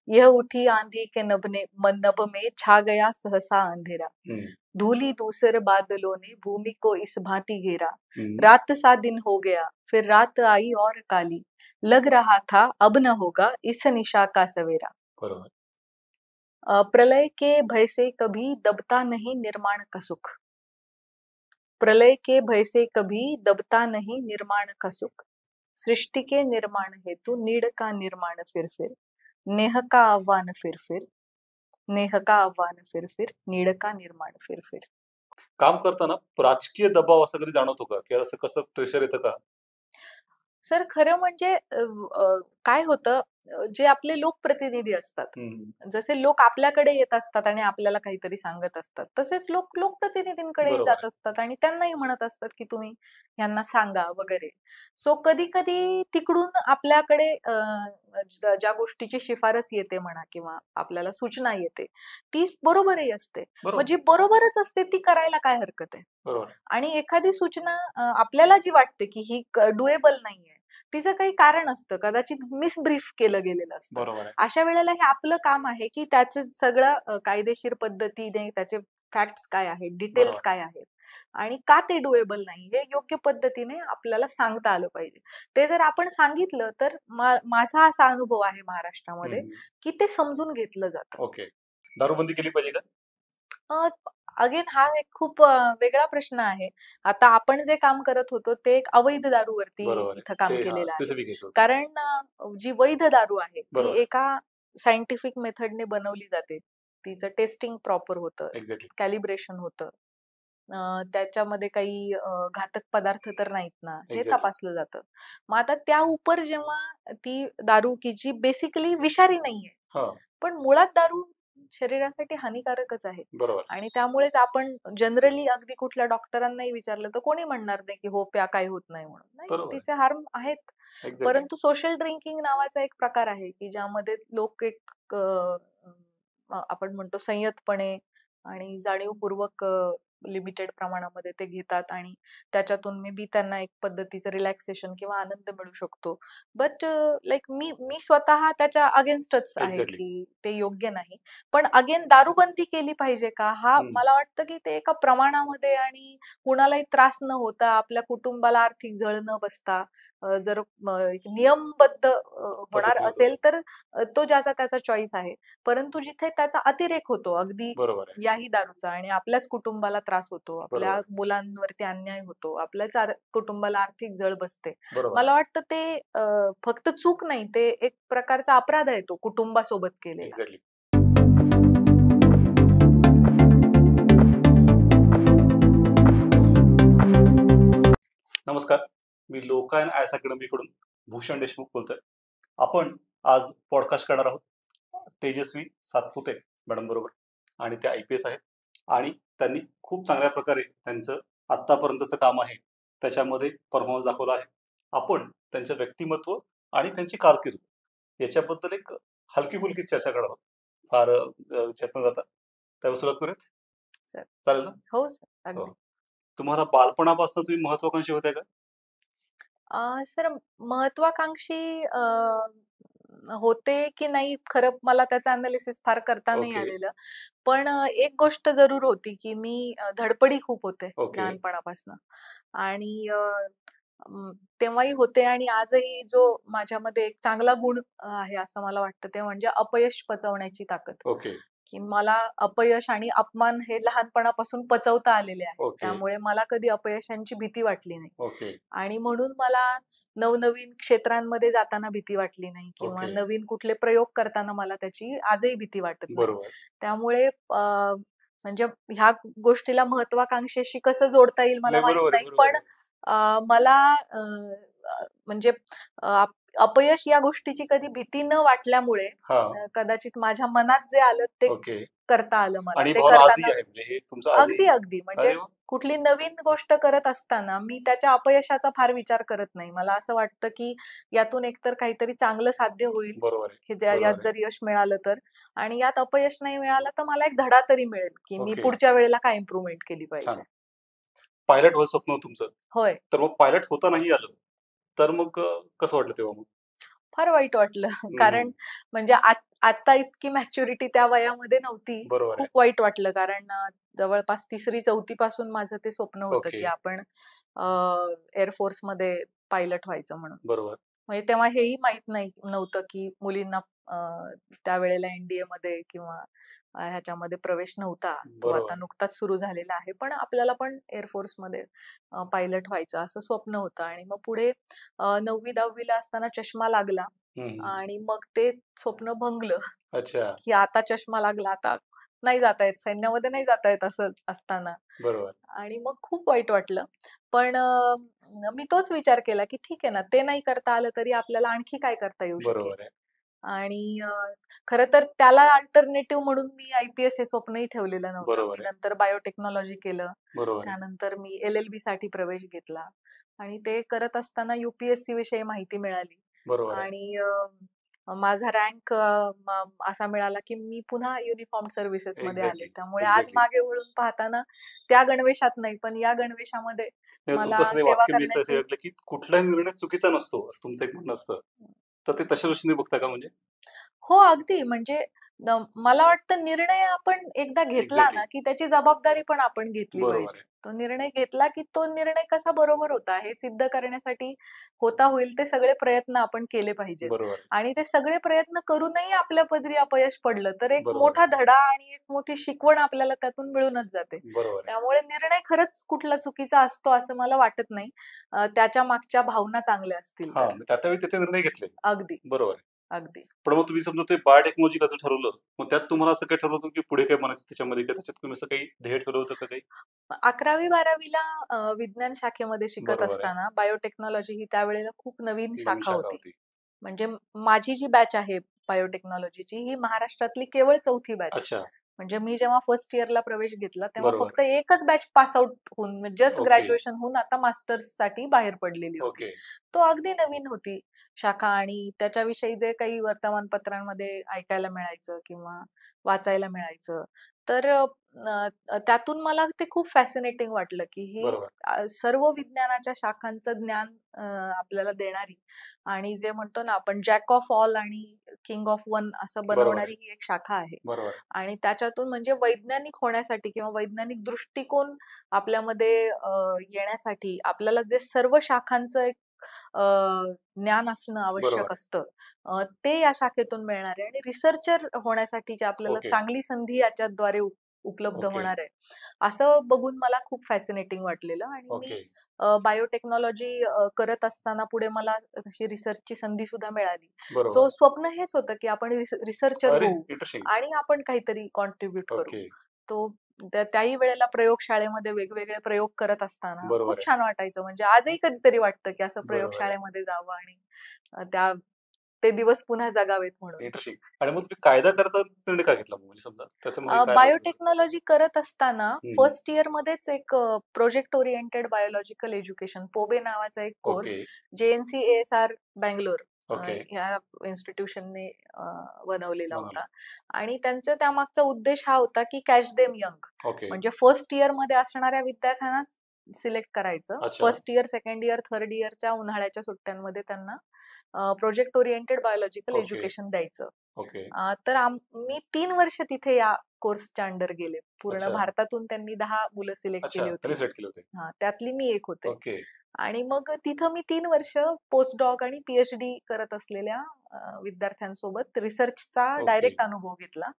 यह उठी आंधी के नभ में छा गया सहसा अंधेरा। धूली दूसर बादलों ने भूमि को इस भांति घेरा। रात सा दिन हो गया फिर रात आई और काली। लग रहा था अब न होगा इस निशा का सवेरा। प्रलय के भय से कभी दबता नहीं निर्माण का सुख। प्रलय के भय से कभी दबता नहीं निर्माण का सुख। सृष्टि के निर्माण हेतु नीड का निर्माण फिर नेह का आह्वान फिर नेह का आह्वान फिर नीड का निर्माण फिर। काम करताना राजकीय दबाव असं कधी जाणवतो का, की असं कसं प्रेशर येतं का? सर खरं म्हणजे काय होतं, जे आपले लोकप्रतिनिधी असतात, जसे लोक आपल्याकडे येत असतात आणि आपल्याला काहीतरी सांगत असतात, तसेच लोक लोकप्रतिनिधींकडे जात असतात आणि त्यांनाही म्हणत असतात की तुम्ही यांना सांगा वगैरे. सो कधी कधी तिकडून आपल्याकडे ज्या गोष्टीची शिफारस येते म्हणा किंवा आपल्याला सूचना येते ती बरोबरही असते, म्हणजे बरोबरच असते, ती करायला काय हरकत आहे. आणि एखादी सूचना आपल्याला जी वाटते की ही डुएबल नाहीये, तिचं काही कारण असतं, कदाचित मिसब्रीफ केलं गेलेलं असतं. अशा वेळेला हे आपलं काम आहे की त्याचं सगळं कायदेशीर पद्धतीने त्याचे फॅक्ट्स काय आहेत, डिटेल्स काय आहेत आणि का ते डुएबल नाही हे योग्य पद्धतीने आपल्याला सांगता आलं पाहिजे. ते जर आपण सांगितलं तर माझा असा अनुभव आहे महाराष्ट्रामध्ये की ते समजून घेतलं जातं. ओके. दारूबंदी केली पाहिजे का? अगेन हा एक खूप वेगळा प्रश्न आहे. आता आपण जे काम करत होतो ते एक अवैध दारूवरती इथं काम केलेलं आहे. कारण जी वैध दारू आहे ती एका सायंटिफिक मेथडने बनवली जाते. तिचं टेस्टिंग प्रॉपर होतं, कॅलिब्रेशन होतं, त्याच्यामध्ये काही घातक पदार्थ तर नाहीत ना हे तपासलं जातं. मग आता त्या उपर जेव्हा ती दारू की जी बेसिकली विषारी नाहीये पण मुळात दारू शरीरासाठी हानिकारकच आहे आणि त्यामुळेच आपण जनरली अगदी कुठल्या डॉक्टरांनाही विचारलं तर कोणी म्हणणार नाही की हो प्या, काही होत नाही म्हणून. नाही, तिचे हार्म आहेत. परंतु सोशल ड्रिंकिंग नावाचा एक प्रकार आहे की ज्यामध्ये लोक एक आपण म्हणतो संयतपणे आणि जाणीवपूर्वक लिमिटेड प्रमाणामध्ये ते घेतात आणि त्याच्यातून मे बी त्यांना एक पद्धतीचं रिलॅक्सेशन किंवा आनंद मिळू शकतो. बट लाईक मी स्वतः त्याच्या अगेन्स्टच आहे की ते योग्य नाही. पण अगेन दारूबंदी केली पाहिजे का, हा मला वाटतं की ते एका प्रमाणामध्ये आणि कुणालाही त्रास न होता, आपल्या कुटुंबाला आर्थिक झळ न बसता जर नियमबद्ध होणार असेल तर तो ज्याचा त्याचा चॉईस आहे. परंतु जिथे त्याचा अतिरेक होतो अगदी याही दारूचा आणि आपल्याच कुटुंबाला त्रास होतो, आपल्या मुलांवरती अन्याय होतो, आपल्याच कुटुंबाला आर्थिक जळ बसते, मला वाटतं ते फक्त चूक नाही, ते एक प्रकारचा अपराध आहे तो कुटुंबासोबत केलेला. नमस्कार, मी लोकायन आयस अकॅडमीकडून भूषण देशमुख बोलतोय. आपण आज पॉडकास्ट करणार आहोत तेजस्वी सातपुते मॅडम बरोबर, आणि त्या IPS आहेत आणि त्यांनी खूप चांगल्या प्रकारे त्यांचं आतापर्यंतचं काम आहे त्याच्यामध्ये परफॉर्मन्स दाखवला आहे. आपण त्यांचं व्यक्तिमत्व आणि त्यांची कारकीर्द याच्याबद्दल एक हलकी फुलकी चर्चा करणार आहोत, फार चेतन जाता. त्यावर सुरुवात करूयात सर? चालेल ना? हो सर. तुम्हाला बालपणापासून तुम्ही महत्वाकांक्षी होत्या का? सर महत्वाकांक्षी होते की नाही खरं मला त्याचं अनालिसिस फार करता नाही आलेलं. पण एक गोष्ट जरूर होती की मी धडपडी खूप होते लहानपणापासून आणि तेव्हाही होते आणि आजही जो माझ्यामध्ये एक चांगला गुण आहे असं मला वाटतं ते म्हणजे अपयश पचवण्याची ताकद. की मला अपयश आणि अपमान हे लहानपणापासून पचवता आलेले आहे. त्यामुळे मला कधी अपयशांची भीती वाटली नाही आणि म्हणून मला नवनवीन क्षेत्रांमध्ये जाताना भीती वाटली नाही किंवा नवीन कुठले प्रयोग करताना मला त्याची आजही भीती वाटत नाही. त्यामुळे म्हणजे ह्या गोष्टीला महत्वाकांक्षेशी कसं जोडता येईल मला माहित नाही, पण मला म्हणजे अपयश या गोष्टीची कधी भीती न वाटल्यामुळे कदाचित माझ्या मनात जे आलं ते करता आलं मला. ते करताना अगदी म्हणजे कुठली नवीन गोष्ट करत असताना मी त्याच्या अपयशाचा फार विचार करत नाही. मला असं वाटतं की यातून एकतर काहीतरी चांगलं साध्य होईल की यात जर यश मिळालं तर, आणि यात अपयश नाही मिळालं तर मला एक धडा तरी मिळेल की मी पुढच्या वेळेला काय इम्प्रूव्हमेंट केली पाहिजे. पायलट व्हायचं स्वप्न तुमचं? होय. तर मग पायलट होता नाही आलं तर मग कसं वाटलं तेव्हा? मग फार वाईट वाटलं. कारण म्हणजे आता इतकी मॅच्युरिटी त्या वयामध्ये नव्हती. खूप वाईट वाटलं, कारण जवळपास 3री-4थी पासून माझं ते स्वप्न होतं की आपण एअरफोर्स मध्ये पायलट व्हायचं म्हणून. म्हणजे तेव्हा हेही माहित नव्हतं की मुलींना त्यावेळेला एनडीए मध्ये किंवा ह्याच्यामध्ये प्रवेश नव्हता. तो आता नुकताच सुरू झालेला आहे. पण आपल्याला पण एअरफोर्स मध्ये पायलट व्हायचं असं स्वप्न होतं. आणि मग पुढे 9वी-10वीला असताना चष्मा लागला आणि मग ते स्वप्न भंगलं. की आता चष्मा लागला, आता नाही जाता येत, सैन्यामध्ये नाही जाता येत असं असताना. आणि मग खूप वाईट वाटलं. पण मी तोच विचार केला की ठीक आहे ना, ते नाही करता आलं तरी आपल्याला आणखी काय करता येऊ शकेल. आणि खरं तर त्याला अल्टरनेटिव्ह म्हणून मी IPS हे स्वप्नही ठेवलेलं नव्हतं. मी नंतर बायोटेक्नॉलॉजी केलं. त्यानंतर मी LLB साठी प्रवेश घेतला आणि ते करत असताना UPSC विषयी माहिती मिळाली. आणि माझा रँक असा मिळाला की मी पुन्हा युनिफॉर्म सर्व्हिसेस मध्ये आले. त्यामुळे आज मागे वळून पाहताना त्या गणवेशात नाही, पण या गणवेशामध्ये मला सेवा करण्याची. की कुठलाही निर्णय चुकीचा नसतो असं तुमचं एक म्हणणं असतं, तर ते तशा दृष्टीने बघता का? म्हणजे हो, अगदी. म्हणजे मला वाटतं निर्णय आपण एकदा घेतला ना की त्याची जबाबदारी पण आपण घेतली पाहिजे. तो निर्णय घेतला की तो निर्णय कसा बरोबर होता हे सिद्ध करण्यासाठी होता होईल ते सगळे प्रयत्न आपण केले पाहिजेत. आणि ते सगळे प्रयत्न करूनही आपल्या पदरी अपयश पडलं तर एक मोठा धडा आणि एक मोठी शिकवण आपल्याला त्यातून मिळूनच जाते. त्यामुळे निर्णय खरंच कुठला चुकीचा असतो असं मला वाटत नाही. त्याच्या मागच्या भावना चांगल्या असतील तर. त्यावेळी ते निर्णय घेतले. अगदी. अगदी. पण मग तुम्ही समजा ते बायोटेक्नॉलॉजी कसं ठरवलं? मग त्यात तुम्हाला असं काही ठरवलं होतं की पुढे काय बनायचं त्याच्यामध्ये, का त्याच्यात तुम्ही असं काही ध्येय ठरवलं होतं का काही? 11वी-12वीला विज्ञान शाखेमध्ये शिकत असताना बायोटेक्नॉलॉजी ही त्यावेळेला खूप नवीन शाखा होती. म्हणजे माझी जी बॅच आहे बायोटेक्नॉलॉजीची ही महाराष्ट्रातली केवळ 4थी बॅच. म्हणजे मी जेव्हा फर्स्ट इयरला प्रवेश घेतला तेव्हा फक्त एकच बॅच पास आउट होऊन, जस्ट ग्रॅज्युएशन होऊन आता मास्टर्स साठी बाहेर पडलेली होती. तो अगदी नवीन होती शाखा आणि त्याच्याविषयी जे काही वर्तमानपत्रांमध्ये ऐकायला मिळायचं किंवा वाचायला मिळायचं तर त्यातून मला ते खूप फॅसिनेटिंग वाटलं की ही सर्व विज्ञानाच्या शाखांचं ज्ञान आपल्याला देणारी आणि जे म्हणतो ना आपण जॅक ऑफ ऑल आणि किंग ऑफ वन असं बनवणारी ही एक शाखा आहे. आणि त्याच्यातून म्हणजे वैज्ञानिक होण्यासाठी किंवा वैज्ञानिक दृष्टिकोन आपल्यामध्ये येण्यासाठी आपल्याला जे सर्व शाखांचं एक ज्ञान असणं आवश्यक असतं ते या शाखेतून मिळणार आहे. आणि रिसर्चर होण्यासाठीची आपल्याला चांगली संधी याच्याद्वारे उपलब्ध होणार आहे असं बघून मला खूप फॅसिनेटिंग वाटलेलं. आणि मी बायोटेक्नॉलॉजी करत असताना पुढे मला तशी रिसर्चची संधी सुद्धा मिळाली. सो स्वप्न हेच होतं की आपण रिसर्चर होऊ आणि आपण काहीतरी कॉन्ट्रीब्युट करू. तो त्याही वेळेला प्रयोगशाळेमध्ये वेगवेगळे प्रयोग करत असताना खूप छान वाटायचं. म्हणजे आजही कधीतरी वाटतं की असं प्रयोगशाळेमध्ये जावं आणि ते दिवस पुन्हा जगावेत म्हणून. आणि मग तुम्ही कायदा करायचा निर्णय का घेतला? म्हणजे समजा बायोटेक्नॉलॉजी करत असताना फर्स्ट इयर मध्येच एक प्रोजेक्ट ओरिएंटेड बायोलॉजिकल एज्युकेशन पोबे नावाचा एक कोर्स JNC-ASR बँगलोर या इन्स्टिट्यूशनने बनवलेला होता. आणि त्यांचा त्यामागचा उद्देश हा होता की कॅच देम यंग. म्हणजे फर्स्ट इयर मध्ये असणाऱ्या विद्यार्थ्यांना सिलेक्ट करायचं. First year, second year, third इयरच्या उन्हाळ्याच्या सुट्ट्यांमध्ये त्यांना प्रोजेक्ट ओरिएंटेड बायोलॉजिकल एज्युकेशन द्यायचं. तर मी 3 वर्ष तिथे या कोर्सच्या अंडर गेले. पूर्ण भारतातून त्यांनी 10 मुलं सिलेक्ट केली होती. त्यातली मी एक होते. आणि मग तिथं मी 3 वर्ष पोस्ट डॉक आणि PhD करत असलेल्या विद्यार्थ्यांसोबत रिसर्चचा डायरेक्ट अनुभव घेतला.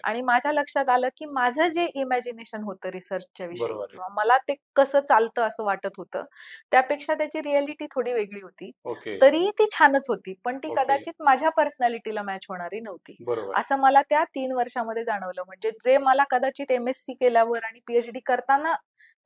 आणि माझ्या लक्षात आलं की माझं जे इमॅजिनेशन होतं रिसर्चच्या विषयी मला ते कसं चालतं असं वाटत होतं त्यापेक्षा त्याची रियालिटी थोडी वेगळी होती. तरी ती छानच होती पण ती कदाचित माझ्या पर्सनॅलिटीला मॅच होणारी नव्हती असं मला त्या 3 वर्षामध्ये जाणवलं. म्हणजे जे मला कदाचित MSc केल्यावर आणि PhD करताना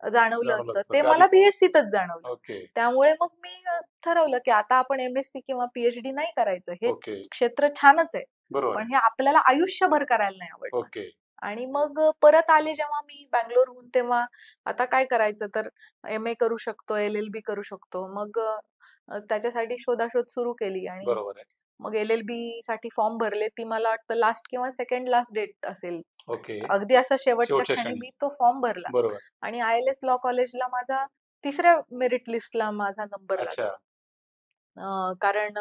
जाणवलं असतं ते मला BScतच जाणवलं. त्यामुळे मग मी ठरवलं की आता आपण MSc किंवा PhD नाही करायचं. हे क्षेत्र छानच आहे पण हे आपल्याला आयुष्यभर करायला नाही आवडत. आणि मग परत आले जेव्हा मी बँगलोरहून तेव्हा आता काय करायचं तर MA करू शकतो, LLB करू शकतो. मग त्याच्यासाठी शोधाशोध सुरू केली आणि मग LLB साठी फॉर्म भरले. ती मला वाटतं लास्ट किंवा सेकंड लास्ट डेट असेल. अगदी असा शेवटच्या क्षणी मी तो फॉर्म भरला. आणि ILS लॉ कॉलेजला माझा 3ऱ्या मेरिट लिस्टला माझा नंबर लागला. कारण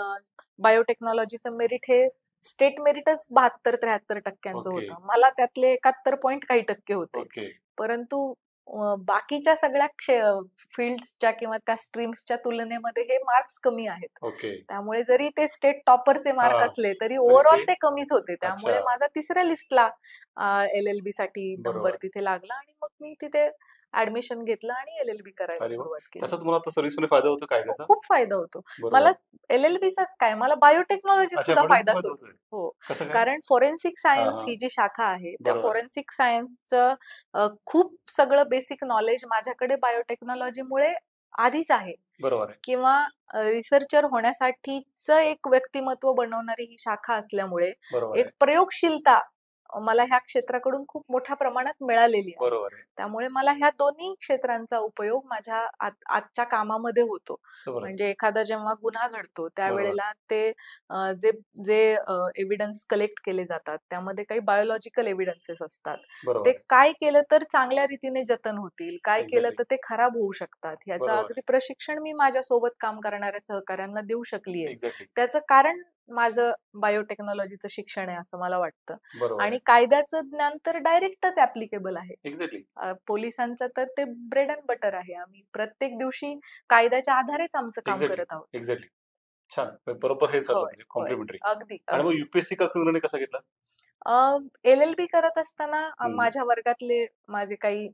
बायोटेक्नॉलॉजीचं मेरिट हे स्टेट मेरिटच 72-73% होतं. मला त्यातले 71 पॉइंट काही टक्के होते. परंतु बाकीच्या सगळ्या फील्ड्सच्या किंवा त्या स्ट्रीम्सच्या तुलनेमध्ये हे मार्क्स कमी आहेत. त्यामुळे जरी ते स्टेट टॉपरचे मार्क असले तरी ओव्हरऑल ते कमीच होते. त्यामुळे माझा तिसऱ्या लिस्टला LLB साठी नंबर तिथे लागला आणि मग मी तिथे ऍडमिशन घेतलं आणि LLB करायला सुरुवात केली. त्याचा तुम्हाला सर्व्हिसमध्ये फायदा होतो काय? खूप फायदा होतो. मला LLBचाच काय, मला बायोटेक्नॉलॉजी सुद्धा फायदा होतो. हो, कारण फॉरेन्सिक सायन्स ही जी शाखा आहे त्या फॉरेन्सिक सायन्सचं खूप सगळं बेसिक नॉलेज माझ्याकडे बायोटेक्नॉलॉजीमुळे आधीच आहे. बरोबर. किंवा रिसर्चर होण्यासाठीच एक व्यक्तिमत्व बनवणारी ही शाखा असल्यामुळे एक प्रयोगशीलता मला ह्या क्षेत्राकडून खूप मोठ्या प्रमाणात मिळालेली आहे. त्यामुळे मला ह्या दोन्ही क्षेत्रांचा उपयोग माझ्या आजच्या कामामध्ये होतो. म्हणजे एखादा जेव्हा गुन्हा घडतो त्यावेळेला ते जे एव्हिडन्स कलेक्ट केले जातात त्यामध्ये काही बायोलॉजिकल एव्हिडन्सेस असतात. ते काय केलं तर चांगल्या रीतीने जतन होतील, काय केलं तर ते खराब होऊ शकतात, याचं अगदी प्रशिक्षण मी माझ्या सोबत काम करणाऱ्या सहकाऱ्यांना देऊ शकली आहे. त्याचं कारण माझं बायोटेक्नॉलॉजीचं शिक्षण आहे असं मला वाटतं. आणि कायद्याचं ज्ञान तर डायरेक्टच ऍप्लिकेबल आहे. पोलिसांचं तर ते ब्रेड अँड बटर आहे. आम्ही प्रत्येक दिवशी कायद्याच्या आधारेच आमचं काम करत आहोत. छान, बरोबर. हे कॉम्प्लिमेंटरी. अगदी. आणि मग UPSC निर्णय कसा घेतला? LLB करत असताना माझ्या वर्गातले माझे काही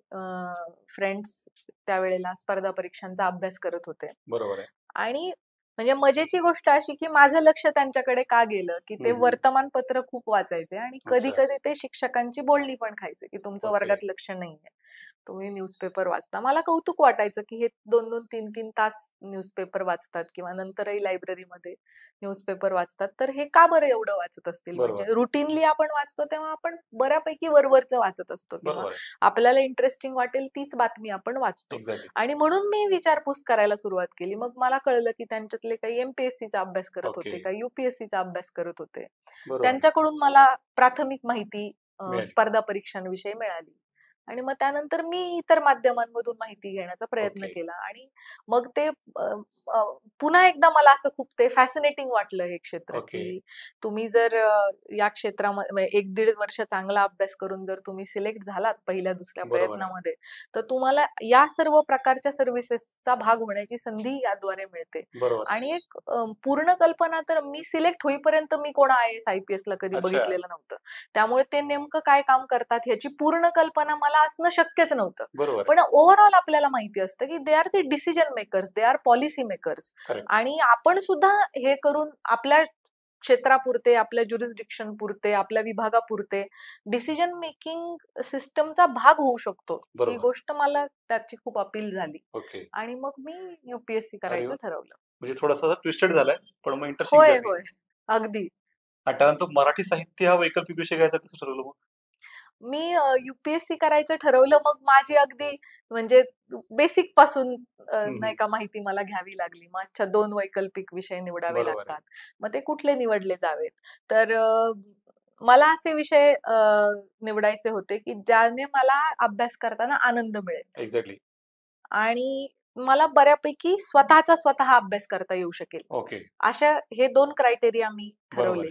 फ्रेंड्स त्यावेळेला स्पर्धा परीक्षांचा अभ्यास करत होते. बरोबर. आणि म्हणजे मजेची गोष्ट अशी की माझं लक्ष त्यांच्याकडे का गेलं की ते वर्तमानपत्र खूप वाचायचे आणि कधी कधी ते शिक्षकांची बोलणी पण खायचे की तुमचं वर्गात लक्ष नाहीये, तुम्ही न्यूजपेपर वाचता. मला कौतुक वाटायचं की हे 2-2, 3-3 तास न्यूजपेपर वाचतात किंवा नंतरही लायब्ररीमध्ये न्यूजपेपर वाचतात, तर हे का बरं एवढं वाचत असतील? म्हणजे रुटीनली आपण वाचतो तेव्हा आपण बऱ्यापैकी वरवरचं वाचत असतो किंवा आपल्याला इंटरेस्टिंग वाटेल तीच बातमी आपण वाचतो. आणि म्हणून मी विचारपूस करायला सुरुवात केली. मग मला कळलं की त्यांच्यातले काही MPSCचा अभ्यास करत होते, काही UPSCचा अभ्यास करत होते. त्यांच्याकडून मला प्राथमिक माहिती स्पर्धा परीक्षांविषयी मिळाली. आणि मग त्यानंतर मी इतर माध्यमांमधून माहिती घेण्याचा प्रयत्न केला. आणि मग ते पुन्हा एकदा मला असं खूप ते फॅसिनेटिंग वाटलं हे क्षेत्र की तुम्ही जर या क्षेत्रामध्ये 1-1.5 वर्ष चांगला अभ्यास करून जर तुम्ही सिलेक्ट झालात पहिल्या दुसऱ्या प्रयत्नामध्ये, तर तुम्हाला या सर्व प्रकारच्या सर्व्हिसेसचा भाग होण्याची संधी याद्वारे मिळते. आणि एक पूर्ण कल्पना तर मी सिलेक्ट होईपर्यंत मी कोण IAS IPS ला कधी बघितलेलं नव्हतं. त्यामुळे ते नेमकं काय काम करतात ह्याची पूर्ण कल्पना मला असणं शक्यच नव्हतं. पण ओव्हरऑल आपल्याला माहिती असतं की they are the decision makers, they are policy makers. आणि आपण सुद्धा हे करून आपल्या क्षेत्रापुरते, आपल्या ज्युरिस्डिक्शन पुरते, आपल्या विभागापुरते डिसिजन मेकिंग सिस्टमचा भाग होऊ शकतो. ही गोष्ट मला त्याची खूप अपील झाली. आणि मग मी UPSC करायचं ठरवलं. म्हणजे थोडासा ट्विस्टेड झालाय पण मग इंटरेस्टिंग. होय, अगदी. आणि त्यानंतर मराठी साहित्य हा वैकल्पिक विषय घ्यायचा कसं ठरवलं मग? मी UPSC करायचं ठरवलं. मग माझी अगदी म्हणजे बेसिक पासून नाही का माहिती मला घ्यावी लागली. मग अच्छा 2 वैकल्पिक विषय निवडावे लागतात. मग ते कुठले निवडले जावेत? तर मला असे विषय निवडायचे होते की ज्याने मला अभ्यास करताना आनंद मिळेल. आणि मला बऱ्यापैकी स्वतः अभ्यास करता येऊ शकेल. अशा हे 2 क्रायटेरिया मी ठरवले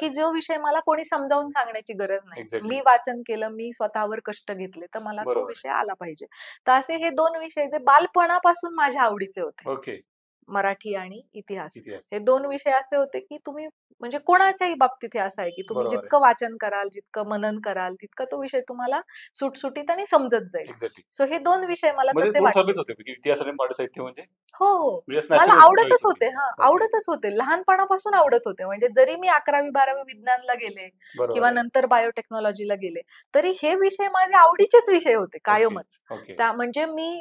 की जो विषय मला कोणी समजावून सांगण्याची गरज नाही. मी वाचन केलं, मी स्वतःवर कष्ट घेतले, तर मला तो विषय आला पाहिजे. तर असे हे 2 विषय जे बालपणापासून माझ्या आवडीचे होते, मराठी आणि इतिहास. हे 2 विषय असे होते की तुम्ही म्हणजे कोणाच्याही बाबतीत हे असं आहे की तुम्ही जितकं वाचन कराल, जितकं मनन कराल, तितकं तो विषय तुम्हाला सुटसुटीत आणि समजत जाईल. सो हे 2 विषय मला तसे वाटले. इतिहास आणि मराठी साहित्य म्हणजे हो, मला आवडतच होते. आवडतच होते. लहानपणापासून आवडत होते. म्हणजे जरी मी 11वी-12वी विज्ञानला गेले किंवा नंतर बायोटेक्नॉलॉजीला गेले, तरी हे विषय माझे आवडीचेच विषय होते कायमच. त्या म्हणजे मी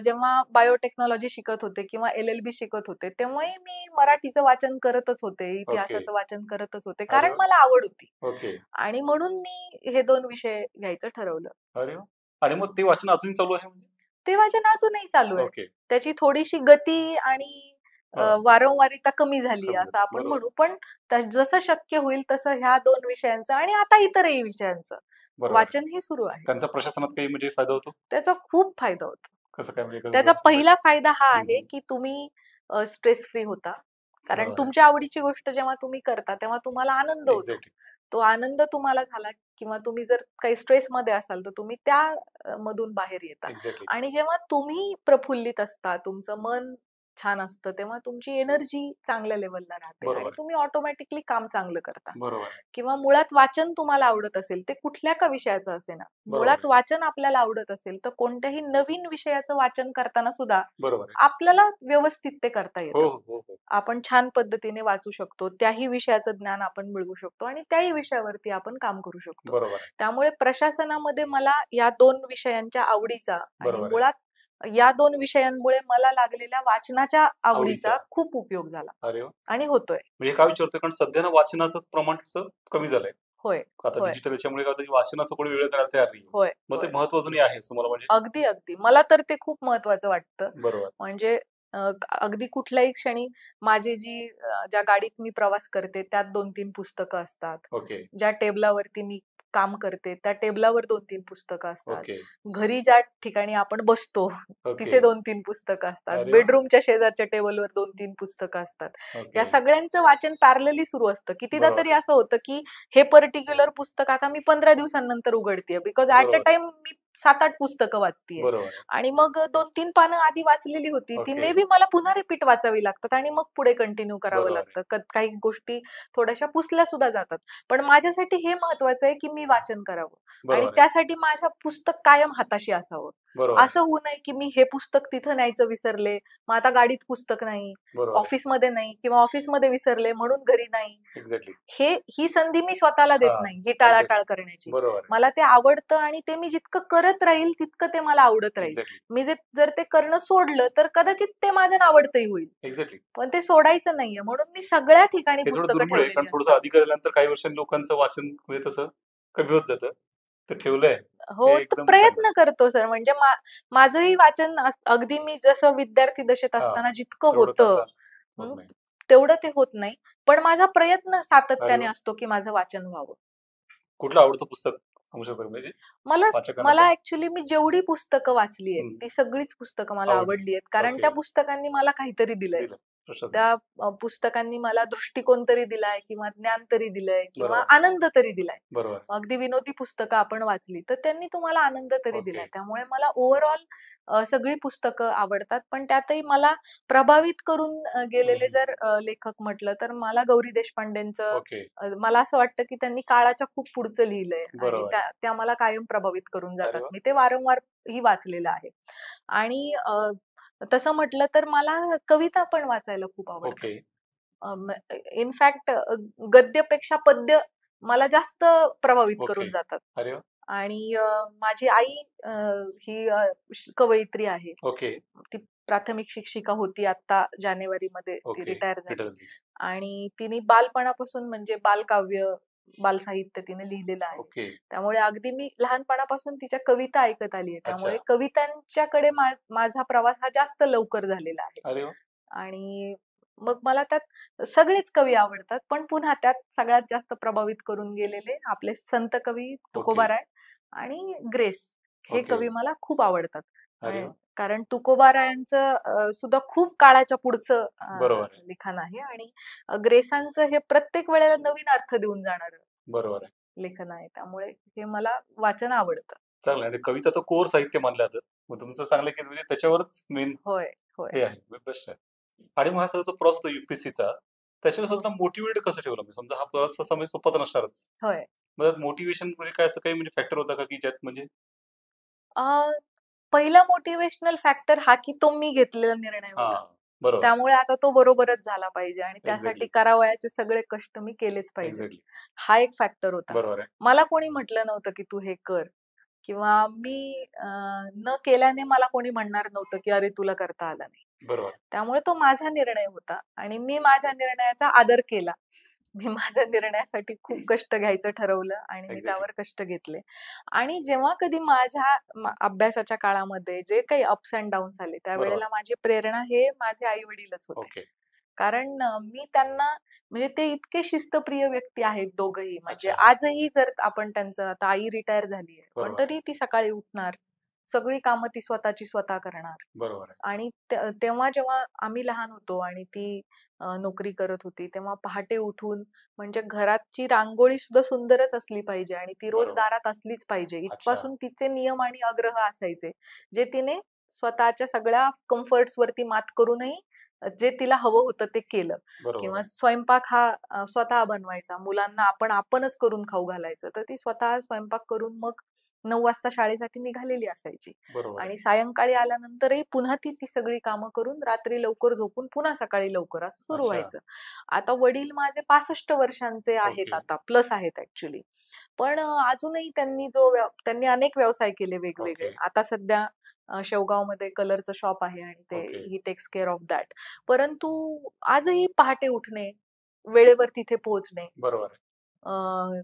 जेव्हा बायोटेक्नॉलॉजी शिकत होते किंवा LLB शिकत होते, तेव्हाही मी मराठीचं वाचन करतच होते, इतिहासाचं वाचन करतच होते, कारण मला आवड होती. आणि म्हणून मी हे 2 विषय घ्यायचं ठरवलं. आणि मग ते वाचन अजूनही चालू आहे? ते वाचन अजूनही चालू आहे. त्याची थोडीशी गती आणि वारंवारिता कमी झाली असं आपण म्हणू. पण जसं शक्य होईल तसं ह्या 2 विषयांचं आणि आता इतरही विषयांचं वाचन हे सुरू आहे. त्यांचा प्रशासनात काही म्हणजे फायदा होतो? त्याचा खूप फायदा होतो. कसं काय? म्हणजे त्याचा पहिला फायदा हा आहे की तुम्ही स्ट्रेस फ्री होता. कारण तुमच्या आवडीची गोष्ट जेव्हा तुम्ही करता तेव्हा तुम्हाला आनंद होतो. तो आनंद तुम्हाला झाला किंवा तुम्ही जर काही स्ट्रेस मध्ये असाल तर तुम्ही त्या मधून बाहेर येता. आणि जेव्हा तुम्ही प्रफुल्लित असता, तुमचं मन छान असतं, तेव्हा तुमची एनर्जी चांगल्या लेवलला राहते आणि तुम्ही ऑटोमॅटिकली काम चांगलं करता. किंवा मुळात वाचन तुम्हाला आवडत असेल, ते कुठल्या का विषयाचं असेना, मुळात वाचन आपल्याला आवडत असेल तर कोणत्याही नवीन विषयाचं वाचन करताना सुद्धा आपल्याला व्यवस्थित ते करता येतं. आपण छान पद्धतीने वाचू शकतो, त्याही विषयाचं ज्ञान आपण मिळवू शकतो आणि त्याही विषयावरती आपण काम करू शकतो. त्यामुळे प्रशासनामध्ये मला या 2 विषयांच्या आवडीचा आणि मुळात या 2 विषयांमुळे मला लागलेल्या वाचनाच्या आवडीचा खूप उपयोग झाला आणि होतोय. म्हणजे काय विचारतोय, कारण सध्या ना वाचनाचं प्रमाण कमी झालंय. होय. आता डिजिटल याच्यामुळे काय होतं, वाचनाचं कोणी वेळ करायला तयार नाही. होय. मग ते महत्वाचं आहे तुम्हाला? म्हणजे अगदी अगदी मला तर ते खूप महत्वाचं वाटतं. म्हणजे अगदी कुठल्याही क्षणी माझी ज्या गाडीत मी प्रवास करते त्यात 2-3 पुस्तकं असतात. ज्या टेबलावरती मी काम करते त्या टेबलावर 2-3 पुस्तकं असतात. घरी ज्या ठिकाणी आपण बसतो तिथे 2-3 पुस्तकं असतात. बेडरूमच्या शेजारच्या टेबलवर 2-3 पुस्तकं असतात. या सगळ्यांचं वाचन पॅरलली सुरू असतं. कितीदा तरी असं होतं की हे पर्टिक्युलर पुस्तक आता मी 15 दिवसांनंतर उघडतेय, बिकॉज ऍट अ टाइम मी 7-8 पुस्तकं वाचतीये आणि मग 2-3 पानं आधी वाचलेली होती ती मे बी मला पुन्हा रिपीट वाचावी लागतात आणि मग पुढे कंटिन्यू करावं लागतं. काही गोष्टी थोड्याशा पुसल्या सुद्धा जातात. पण माझ्यासाठी हे महत्वाचं आहे की मी वाचन करावं आणि त्यासाठी माझ्या पुस्तक कायम हाताशी असावं. असं होऊ नये की मी हे पुस्तक तिथं न्यायचं विसरले, मग आता गाडीत पुस्तक नाही, ऑफिसमध्ये नाही किंवा ऑफिसमध्ये विसरले म्हणून घरी नाही. ही संधी मी स्वतःला देत नाही, ही टाळाटाळ करण्याची. मला ते आवडतं आणि ते मी जितकं करत राहील तितकं ते मला आवडत राहील. मी जर ते करणं सोडलं तर कदाचित ते माझं नावडतही होईल, पण ते सोडायचं नाहीये. म्हणून मी सगळ्या ठिकाणी पुस्तकं ठेवलेली असतात. थोडंसं अधिक झाल्यानंतर काही वर्षांनी लोकांचं वाचन म्हणजे तसं कमी होत जातं. तर ठेवलंय. हो, तर प्रयत्न करतो सर. म्हणजे माझंही वाचन अगदी मी जसं विद्यार्थी दशेत असताना जितकं होतं तेवढं ते होत नाही, पण माझा प्रयत्न सातत्याने असतो की माझं वाचन व्हावं. कुठलं आवडतं पुस्तक सांगू शकता म्हणजे? मला ऍक्च्युली मी जेवढी पुस्तकं वाचली आहेत ती सगळीच पुस्तकं मला आवडली आहेत, कारण त्या पुस्तकांनी मला काहीतरी दिलंय. त्या पुस्तकांनी मला दृष्टिकोन तरी दिलाय किंवा ज्ञान तरी दिलंय किंवा आनंद तरी दिलाय. अगदी विनोदी पुस्तकं आपण वाचली तर त्यांनी तुम्हाला आनंद तरी दिलाय. त्यामुळे मला ओव्हरऑल सगळी पुस्तकं आवडतात, पण त्यातही मला प्रभावित करून गेलेले जर लेखक म्हटलं तर मला गौरी देशपांडेंचं मला असं वाटतं की त्यांनी काळाच्या खूप पुढचं लिहिलंय आणि त्या मला कायम प्रभावित करून जातात. मी ते वारंवार ही वाचलेलं आहे. आणि तसं म्हटलं तर मला कविता पण वाचायला खूप आवडतं. इनफॅक्ट गद्यपेक्षा पद्य मला जास्त प्रभावित करून जातात. आणि माझी आई ही कवयित्री आहे. ती प्राथमिक शिक्षिका होती, आता जानेवारीमध्ये ती रिटायर झाली. आणि तिने बालपणापासून म्हणजे बालकाव्य, बालसाहित्य तिने लिहिलेलं आहे. त्यामुळे अगदी मी लहानपणापासून तिच्या कविता ऐकत आली आहे. त्यामुळे कवितांच्याकडे माझा प्रवास हा जास्त लवकर झालेला आहे. आणि मग मला त्यात सगळेच कवी आवडतात, पण पुन्हा त्यात सगळ्यात जास्त प्रभावित करून गेलेले आपले संत कवी तुकोबाराय आणि ग्रेस हे कवी मला खूप आवडतात. कारण तुकोबारायांचं सुद्धा खूप काळाच्या पुढचं लिखाण आहे आणि ग्रेसांचं हे प्रत्येक वेळेला नवीन अर्थ देऊन जाणार लेखन आहे. त्यामुळे हे मला वाचन आवडतं. चांगलं आहे. कविता तर कोर साहित्य मानलं जातं. मग तुमचं चांगलं की म्हणजे त्याच्यावरच मेन हे आहे प्रश्न आहे. आणि मग हा सगळा जो प्रवास होता युपीएससीचा, त्याच्यावर स्वतःला मोटिवेट कसं ठेवलं? मी समजा हा प्रवास तसा म्हणजे सोपा तर नसणारच. मग मोटिवेशन म्हणजे काय असं काही म्हणजे फॅक्टर होता का की ज्यात म्हणजे? पहिला मोटिवेशनल फॅक्टर हा की तो मी घेतलेला निर्णय होता. त्यामुळे आता तो बरोबरच झाला पाहिजे आणि त्यासाठी करावयाचे सगळे कष्ट मी केलेच पाहिजे. हा एक फॅक्टर होता. मला कोणी म्हटलं नव्हतं की तू हे कर, किंवा मी न केल्याने मला कोणी म्हणणार नव्हतं की अरे तुला करता आला नाही. त्यामुळे तो माझा निर्णय होता आणि मी माझ्या निर्णयाचा आदर केला. मी माझ्या निर्णयासाठी खूप कष्ट घ्यायचं ठरवलं आणि मी त्यावर कष्ट घेतले. आणि जेव्हा कधी माझ्या अभ्यासाच्या काळामध्ये जे काही अप्स अँड डाऊन्स आले त्यावेळेला माझी प्रेरणा हे माझे आई वडीलच होते. कारण मी त्यांना म्हणजे ते इतके शिस्तप्रिय व्यक्ती आहेत दोघंही. म्हणजे आजही जर आपण त्यांचं, आता आई रिटायर झाली आहे पण तरी ती सकाळी उठणार, सगळी कामं ती स्वतःची स्वतः करणार. बरोबर आहे. आणि तेव्हा जेव्हा आम्ही लहान होतो आणि ती नोकरी करत होती, तेव्हा पहाटे उठून म्हणजे घराची रांगोळी सुद्धा सुंदरच असली पाहिजे आणि ती रोज बरोबर. दारात असलीच पाहिजे. अच्छा. इथपासून तिचे नियम आणि आग्रह असायचे, जे तिने स्वतःच्या सगळ्या कम्फर्ट्स वरती मात करूनही जे तिला हवं होतं ते केलं. बरोबर किंवा आहे. स्वयंपाक हा स्वतः बनवायचा. मुलांना आपणच करून खाऊ घालायचं. तर ती स्वतः स्वयंपाक करून मग 9 वाजता शाळेसाठी निघालेली असायची. बरोबर आहे. आणि सायंकाळी आल्यानंतरही पुन्हा ती सगळी कामं करून रात्री लवकर झोपून पुन्हा सकाळी लवकर असं सुरू अच्छा. व्हायचं. आता वडील माझे 65 वर्षांचे आहेत, ओके. आता प्लस आहेत ऍक्च्युली. पण अजूनही त्यांनी अनेक व्यवसाय केले वेगवेगळे. ओके. आता सध्या शेवगावमध्ये कलरचं शॉप आहे आणि ते okay. He takes care of that. परंतु आजही पहाटे उठणे, वेळेवर तिथे पोहोचणे, बरोबर आहे. अ,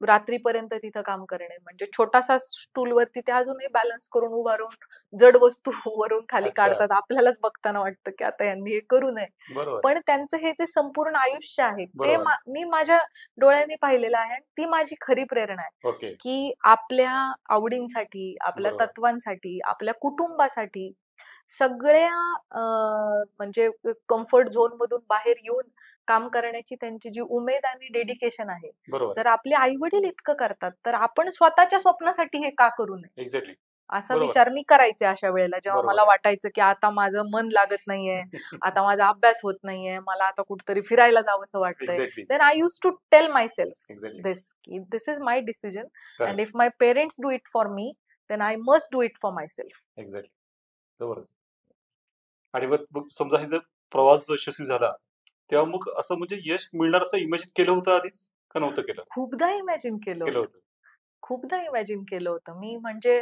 रात्रीपर्यंत तिथं काम करणे, म्हणजे छोटासा स्टूलवरती ते अजूनही बॅलन्स करून उभा राहून जड वस्तू वरून खाली अच्छा. काढतात. आपल्यालाच बघताना वाटतं की आता यांनी हे करू नये. बरोबर. पण त्यांचं हे जे संपूर्ण आयुष्य आहे ते बरोबर. मी माझ्या डोळ्यांनी पाहिलेलं आहे आणि ती माझी खरी प्रेरणा आहे. ओके. की आपल्या आवडींसाठी, आपल्या बरोबर. तत्वांसाठी, आपल्या कुटुंबासाठी सगळ्या म्हणजे कम्फर्ट झोन मधून बाहेर येऊन काम करण्याची त्यांची जी उमेद आणि डेडिकेशन आहे, बरोबर. जर आपले आई-वडील इतकं करतात, तर आपण स्वतःच्या स्वप्नासाठी हे का करू नये? एक्झॅक्टली. असा बरोबर. विचार मी करायचे अशा वेळेला, जेव्हा बरोबर मला आहे. वाटायचं की आता माझं मन लागत नाहीये, आता माझा अभ्यास होत नाहीये, मला आता कुठेतरी फिरायला जावंसं वाटतंय. Exactly. Then I used to tell myself exactly. This is my decision and correct. If my parents do it for me, then I must do it for myself. Exactly. जबरदस्त. आणि मग समजा हे जर प्रवास जो यशस्वी झाला, तेव्हा मग असं म्हणजे यश मिळणार असं इमॅजिन केलं होतं आधीच का नव्हतं केलं? खूपदा इमॅजिन केलं केलं होतं. होतं. खूपदा इमॅजिन केलं होतं मी. म्हणजे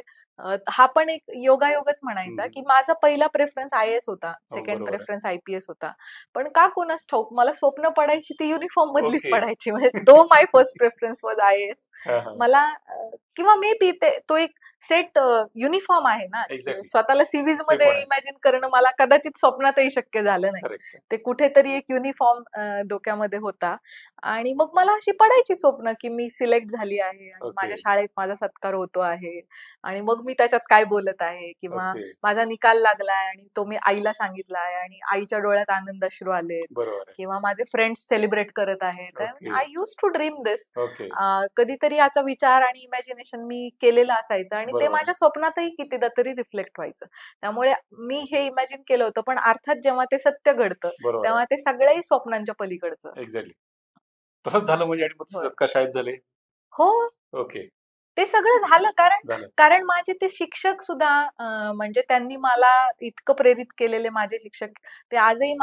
हा पण एक योगायोगच म्हणायचा, हं. की माझा पहिला प्रेफरन्स आय-ए-एस होता. हो, सेकंड बरोबर आहे. प्रेफरन्स आय-पी-एस होता. पण का कोणास ठाऊक मला स्वप्न पडायची ती युनिफॉर्म मधलीच ओके. पडायची. म्हणजे दो माय फर्स्ट प्रेफरन्स वॉज आय-ए-एस. हां, हां. मला किंवा मे बी तो एक सेट युनिफॉर्म आहे ना. एक्झॅक्टली. स्वतःला सीव्हीज ते पण मध्ये आहे. इमॅजिन करणं मला कदाचित स्वप्नातही शक्य झालं नाही. करेक्ट. ते कुठेतरी एक युनिफॉर्म डोक्यामध्ये होता आणि मग मला अशी पडायची स्वप्न, की मी सिलेक्ट झाली आहे आणि ओके. माझ्या शाळेत माझा सत्कार होतो आहे आणि मग मी त्याच्यात काय बोलत आहे, किंवा ओके. माझा निकाल लागलाय आणि तो मी आईला सांगितला आहे आणि आईच्या डोळ्यात आनंदाश्रू आलेत, बरोबर आहे. किंवा माझे फ्रेंड्स सेलिब्रेट करत आहेत. Okay. I use to dream this. Okay. कधीतरी याचा विचार आणि इमॅजिनेशन मी केलेलं असायचं आणि ते बरोबर आहे. माझ्या स्वप्नातही कितीदा तरी रिफ्लेक्ट व्हायचं. त्यामुळे मी हे इमॅजिन केलं होतं, पण अर्थात जेव्हा ते सत्य घडतं बरोबर तेव्हा आहे. ते सगळ्याही स्वप्नांच्या पलीकडचं असतं. एक्झॅक्टली. तसंच झालं म्हणजे आणि मग होय. का शाळेत झाले? हो. ओके. ते सगळं झालं झालं. कारण माझे ते शिक्षक सुद्धा म्हणजे त्यांनी मला इतकं प्रेरित केलेले माझे शिक्षक, ते आजही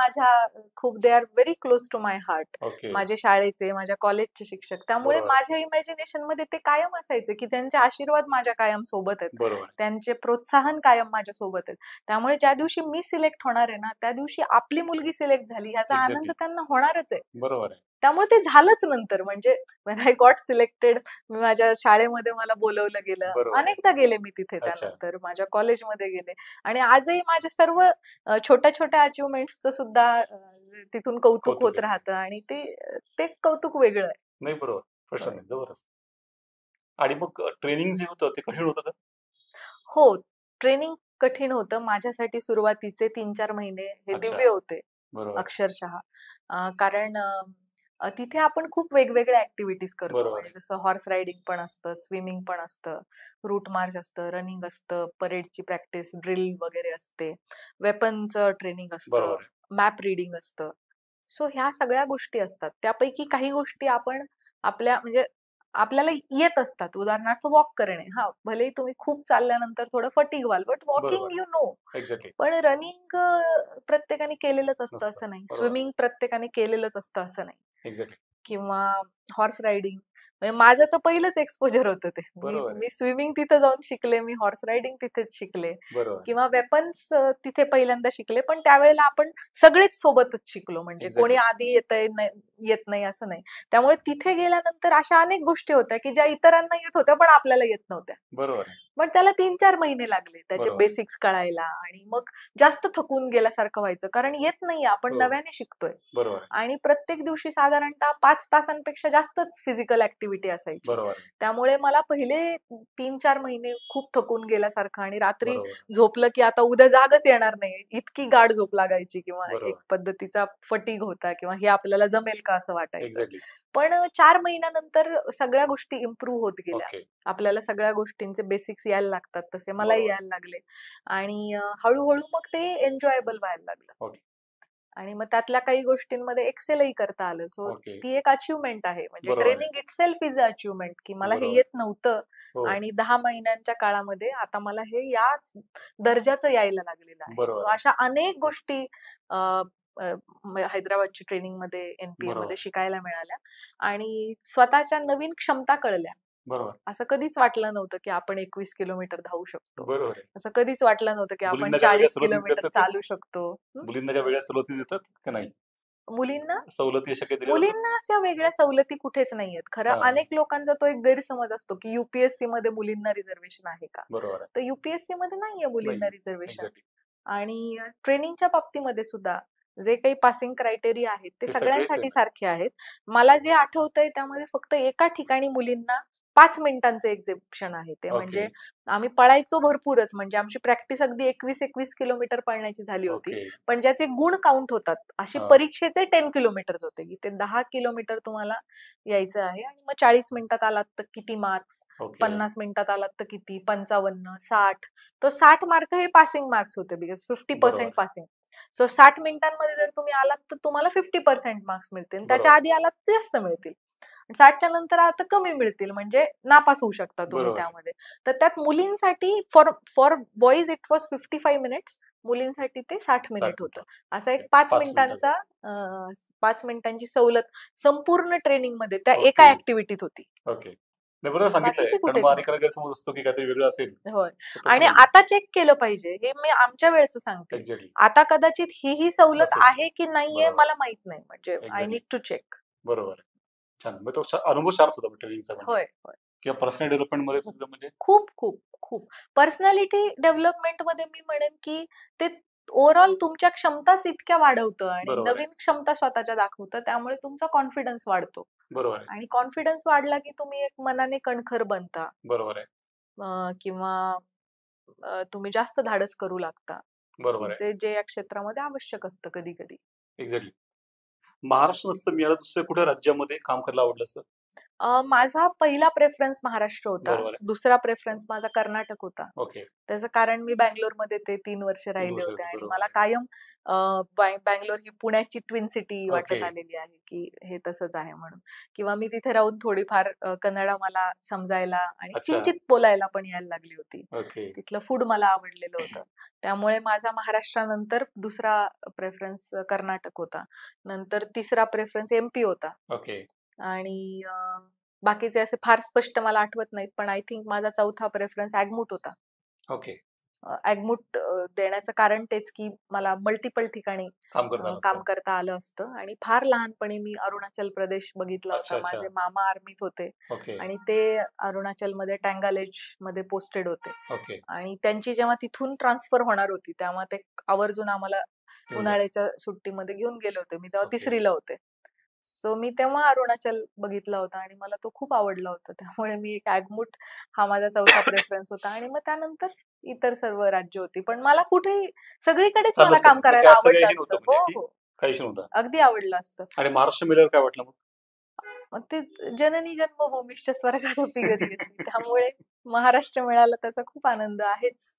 खूप they are very close to my heart. Okay. माझे शाळेचे, माझ्या कॉलेजचे शिक्षक. त्यामुळे बरोबर आहे. माझ्या इमॅजिनेशन मध्ये ते कायम असायचे, की त्यांचे आशीर्वाद माझ्या कायम सोबत आहेत. बरोबर आहे. त्यांचे प्रोत्साहन कायम माझ्या सोबत आहेत. त्यामुळे ज्या दिवशी मी सिलेक्ट होणार आहे ना, त्या दिवशी आपली मुलगी सिलेक्ट झाली ह्याचा आनंद एक्झॅक्टली. त्यांना होणारच आहे. बरोबर आहे. त्यामुळे ते झालंच नंतर. म्हणजे व्हेन आय गॉट सिलेक्टेड, मी माझ्या शाळेमध्ये मला बोलवलं गेलं. बरोबर आहे. अनेकदा गेले मी तिथे अच्छा. त्यानंतर. माझ्या कॉलेजमध्ये गेले आणि आजही माझ्या सर्व छोट्या-छोट्या अचिव्हमेंट्सचं सुद्धा तिथून कौतुक कौतुक होत आहे. राहतं आणि ते कौतुक वेगळं आहे. नाही बरोबर. प्रश्न होय. नाही. जबरदस्त. आणि मग ट्रेनिंग जे होतं ते कठीण होतं का? हो, ट्रेनिंग कठीण होतं. माझ्यासाठी सुरुवातीचे 3-4 महिने हे अच्छा. दिव्य होते बरोबर आहे. अक्षरशः. कारण तिथे आपण खूप वेगवेगळ्या ऍक्टिव्हिटीज करतो. बरोबर म्हणजे आहे. जसं हॉर्स रायडिंग पण असतं, स्विमिंग पण असतं, रूट मार्च असतं, रनिंग असतं, परेडची प्रॅक्टिस, ड्रिल वगैरे असते, वेपनचं ट्रेनिंग असतं, बरोबर आहे. मॅप रिडिंग असतं. सो ह्या सगळ्या गोष्टी असतात. त्यापैकी काही गोष्टी आपण म्हणजे आपल्याला येत असतात. उदाहरणार्थ वॉक करणे. हां, भलेही तुम्ही खूप चालल्यानंतर थोडं फटीग व्हाल, बट बरोबर वॉकिंग आहे. You know. एक्झॅक्टली. पण रनिंग प्रत्येकाने केलेलंच असतं नसतं. असं नाही. बरोबर आहे. स्विमिंग प्रत्येकाने केलेलंच असतं असं नाही. एक्झॅक्टली. किंवा हॉर्स रायडिंग. म्हणजे माझं तर पहिलंच एक्सपोजर होतं ते. बरोबर आहे. मी स्विमिंग तिथे जाऊन शिकले, मी हॉर्स रायडिंग तिथेच शिकले बरोबर. किंवा वेपन्स तिथे पहिल्यांदा शिकले. पण त्यावेळेला आपण सगळेच सोबतच शिकलो. म्हणजे कोणी एक्झॅक्टली. आधी येतंय, येत नाही असं नाही. त्यामुळे तिथे गेल्यानंतर अशा अनेक गोष्टी होत्या की ज्या इतरांना येत होत्या पण आपल्याला येत नव्हत्या. बरोबर. पण त्याला 3-4 महिने लागले त्याचे बेसिक्स कळायला आणि मग जास्त थकून गेल्यासारखं व्हायचं, कारण येत नाहीये, आपण नव्याने शिकतोय. आणि प्रत्येक दिवशी साधारणतः 5 तासांपेक्षा जास्तच फिजिकल ऍक्टिव्हिटी असायची. त्यामुळे मला पहिले 3-4 महिने खूप थकून गेल्यासारखं आणि रात्री झोपलं की आता उद्या जागच येणार नाही इतकी गाढ झोप लागायची किंवा एक पद्धतीचा फटीग होता किंवा हे आपल्याला जमेल का असं वाटायचं. पण 4 महिन्यानंतर सगळ्या गोष्टी इम्प्रूव्ह होत गेल्या. आपल्याला सगळ्या गोष्टींचे बेसिक्स यायला लागतात, तसे मलाही यायला लागले आणि हळूहळू मग ते एन्जॉयबल व्हायला लागलं. आणि मग त्यातल्या काही गोष्टींमध्ये एक्सेलही करता आलं. सो ती एक अचिव्हमेंट आहे. म्हणजे training itself is a achievement की मला हे येत नव्हतं आणि 10 महिन्यांच्या काळामध्ये आता मला हे याच दर्जाचं यायला लागलेलं आहे. सो अशा अनेक गोष्टी हैदराबादच्या ट्रेनिंग मध्ये एनपीए मध्ये शिकायला मिळाल्या आणि स्वतःच्या नवीन क्षमता कळल्या. असं कधीच वाटलं नव्हतं की आपण 21 किलोमीटर धावू शकतो. असं कधीच वाटलं नव्हतं की आपण 40 किलोमीटर चालू शकतो. मुलींना वेगळ्या सवलती देतात का नाही? मुलींना सवलती मुलींना अशा वेगळ्या सवलती कुठेच नाहीयेत. खरं अनेक लोकांचा तो एक गैरसमज असतो की युपीएससी मध्ये मुलींना रिझर्वेशन आहे का, तर युपीएससी मध्ये नाहीये मुलींना रिझर्वेशन. आणि ट्रेनिंगच्या बाबतीमध्ये सुद्धा जे काही पासिंग क्रायटेरिया आहेत ते सगळ्यांसाठी सारखे आहेत. मला जे आठवतंय त्यामध्ये फक्त एका ठिकाणी मुलींना 5 मिनिटांचं एक्झिबिशन आहे. ते म्हणजे आम्ही पळायचो भरपूरच, म्हणजे आमची प्रॅक्टिस अगदी 21 किलोमीटर पळण्याची झाली होती, पण ज्याचे गुण काउंट होतात असे परीक्षेचे 10 किलोमीटर होते की ते 10 किलोमीटर तुम्हाला यायचं आहे आणि मग 40 मिनिटात आलात तर किती मार्क्स, 50 मिनिटात आलात तर किती, 55, 60. तो 60 मार्क हे पासिंग मार्क्स होते, बिकॉज 50% पासिंग. सो 60 मिनिटांमध्ये जर तुम्ही आलात तर तुम्हाला 50% मार्क्स मिळतील, त्याच्या आधी आलात जास्त मिळतील, 60च्या नंतर आता कमी मिळतील, म्हणजे नापास होऊ शकता तुम्ही त्यामध्ये. तर त्यात मुलींसाठी for boys it was 55 minutes, मुलींसाठी ते 60 मिनिट होतं. असा एक 5 मिनिटांची सवलत संपूर्ण ट्रेनिंग मध्ये त्या एका ऍक्टिव्हिटीत होती. होय. आणि आता चेक केलं पाहिजे, हे मी आमच्या वेळेचं सांगते. आता कदाचित ही सवलत आहे की नाहीये मला माहित नाही, म्हणजे आय नीड टू चेक. बरोबर. छान. मग तो अनुभव छानच होता ट्रेनिंगचा. होय. किंवा पर्सनल डेव्हलपमेंट मध्ये म्हणजे खूप खूप खूप पर्सनॅलिटी डेव्हलपमेंट मध्ये मी म्हणेन की ते ओव्हरऑल तुमच्या क्षमताच इतक्या वाढवतं आणि नवीन क्षमता स्वतःच्या दाखवतं, त्यामुळे तुमचा कॉन्फिडन्स वाढतो. आणि कॉन्फिडन्स वाढला की तुम्ही एक मनाने कणखर बनता. किंवा तुम्ही जास्त धाडस करू लागता, जे या क्षेत्रामध्ये आवश्यक असतं कधी कधी. एक्झॅक्टली. महाराष्ट्र नसतं मिळालं दुसऱ्या कुठल्या राज्यामध्ये काम करायला आवडलं असं? माझा पहिला प्रेफरन्स महाराष्ट्र होता. दुसरा प्रेफरन्स माझा कर्नाटक होता. त्याचं कारण मी बँगलोरमध्ये ते 3 वर्ष राहिले होते आणि मला कायम बँगलोर ही पुण्याची ट्विन सिटी वाटत आलेली आहे की हे तसंच आहे म्हणून, किंवा मी तिथे राहून थोडीफार कन्नड मला समजायला आणि किंचित बोलायला पण यायला लागली होती. तिथलं फूड मला आवडलेलं होतं, त्यामुळे माझा महाराष्ट्रानंतर दुसरा प्रेफरन्स कर्नाटक होता. नंतर तिसरा प्रेफरन्स एमपी होता. आणि बाकीचे असे फार स्पष्ट मला आठवत नाहीत, पण आय थिंक माझा चौथा प्रेफरन्स ॲग्मूट होता. ॲग्मूट देण्याचं कारण तेच की मला मल्टिपल ठिकाणी काम करता आलं असतं आणि फार लहानपणी मी अरुणाचल प्रदेश बघितला होता. माझे मामा आर्मीत होते आणि ते अरुणाचलमध्ये टँगालेज मध्ये पोस्टेड होते आणि त्यांची जेव्हा तिथून ट्रान्सफर होणार होती तेव्हा ते आवर्जून आम्हाला उन्हाळ्याच्या सुट्टीमध्ये घेऊन गेले होते. मी तेव्हा 3रीला होते. सो मी तेव्हा अरुणाचल बघितला होता आणि मला तो खूप आवडला होता, त्यामुळे मी एक ॲग्मूट हा माझा चौथा प्रेफरन्स होता आणि मग त्यानंतर इतर सर्व राज्य होती. पण मला कुठेही सगळीकडेच मला काम करायला आवडलं असतं. हो, अगदी आवडलं असतं. आणि महाराष्ट्र मिळाल्यावर काय वाटलं मग? ते जननी जन्मभूमीश्च स्वर्गादपि गरीयसी, त्यामुळे महाराष्ट्र मिळालं त्याचा खूप आनंद आहेच.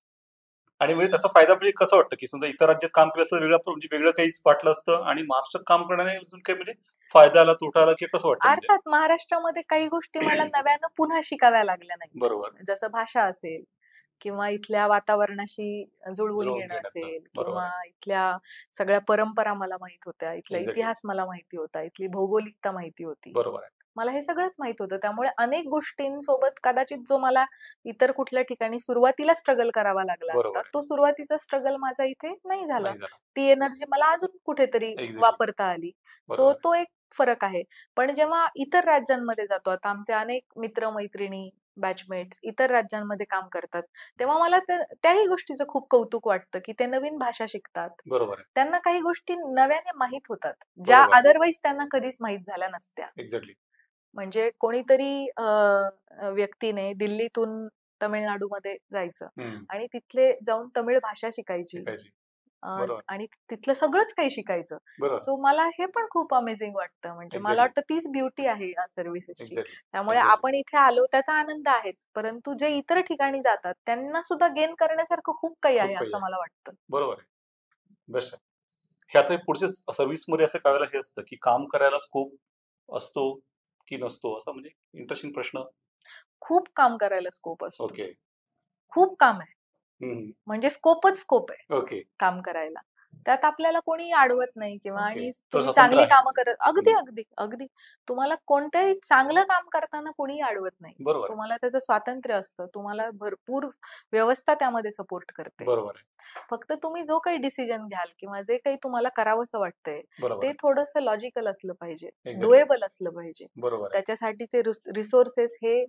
आणि म्हणजे त्याचा फायदा म्हणजे कसं वाटतं की समजा इतर राज्यात काम केलं असतं म्हणजे वेगळं काहीच वाटलं असतं आणि महाराष्ट्रात काम करण्याने अजून काही म्हणजे फायदा आला, तोटा आला की कसं वाटतं? अर्थात महाराष्ट्रामध्ये काही गोष्टी मला नव्यानं पुन्हा शिकाव्या लागल्या नाही. जसं भाषा असेल किंवा इथल्या वातावरणाशी जुळवून घेणं असेल किंवा इथल्या सगळ्या परंपरा मला माहित होत्या, इथला इतिहास मला माहिती होता, इथली भौगोलिकता माहिती होती. मला हे सगळंच माहित होतं, त्यामुळे अनेक गोष्टींसोबत कदाचित जो मला इतर कुठल्या ठिकाणी सुरुवातीला स्ट्रगल करावा लागला असता, तो सुरुवातीचा स्ट्रगल माझा इथे नाही झाला. ती एनर्जी मला अजून कुठेतरी वापरता आली. सो तो एक फरक आहे. पण जेव्हा इतर राज्यांमध्ये जातो, आता आमचे अनेक मित्र-मैत्रिणी, बॅचमेट्स इतर राज्यांमध्ये काम करतात, तेव्हा मला त्याही गोष्टीचं खूप कौतुक वाटतं, की ते नवीन भाषा शिकतात. बरोबर आहे. त्यांना काही गोष्टी नव्याने माहीत होतात, ज्या अदरवाईज त्यांना कधीच माहीत झाल्या नसत्या. एक्झॅक्टली. म्हणजे कोणीतरी व्यक्तीने दिल्लीतून तमिळनाडूमध्ये जायचं आणि तिथले जाऊन तमिळ भाषा शिकायची आणि तिथलं सगळंच काही शिकायचं. सो मला हे पण खूप अमेझिंग वाटतं. म्हणजे मला वाटतं तीच ब्युटी आहे या सर्व्हिसेसची. त्यामुळे आपण इथे आलो त्याचा आनंद आहेच, परंतु जे इतर ठिकाणी जातात त्यांना सुद्धा गेन करण्यासारखं खूप काही आहे असं मला वाटतं. बरोबर आहे. बेस्ट आहे. हे आता पुढच्या सर्व्हिसमध्ये असं कळायला हे असतं की काम करायला स्कोप असतो की नसतो, असा म्हणजे इंटरेस्टिंग प्रश्न. खूप काम करायला स्कोप असतो. ओके. खूप काम आहे. म्हणजे स्कोपच स्कोप आहे. ओके. काम करायला. त्यात आपल्याला कोणी अडवत नाही किंवा आणि तुम्ही चांगली कामं करत अगदी अगदी अगदी तुम्हाला कोणत्याही चांगलं काम करताना कोणी अडवत नाही. तुम्हाला त्याचं स्वातंत्र्य असतं. तुम्हाला भरपूर व्यवस्था त्यामध्ये सपोर्ट करते. बरोबर आहे. फक्त तुम्ही जो काही डिसिजन घ्याल किंवा जे काही तुम्हाला करावंसं वाटतंय ते थोडंसं लॉजिकल असलं पाहिजे, डुएबल असलं पाहिजे. त्याच्यासाठीचे रिसोर्सेस हे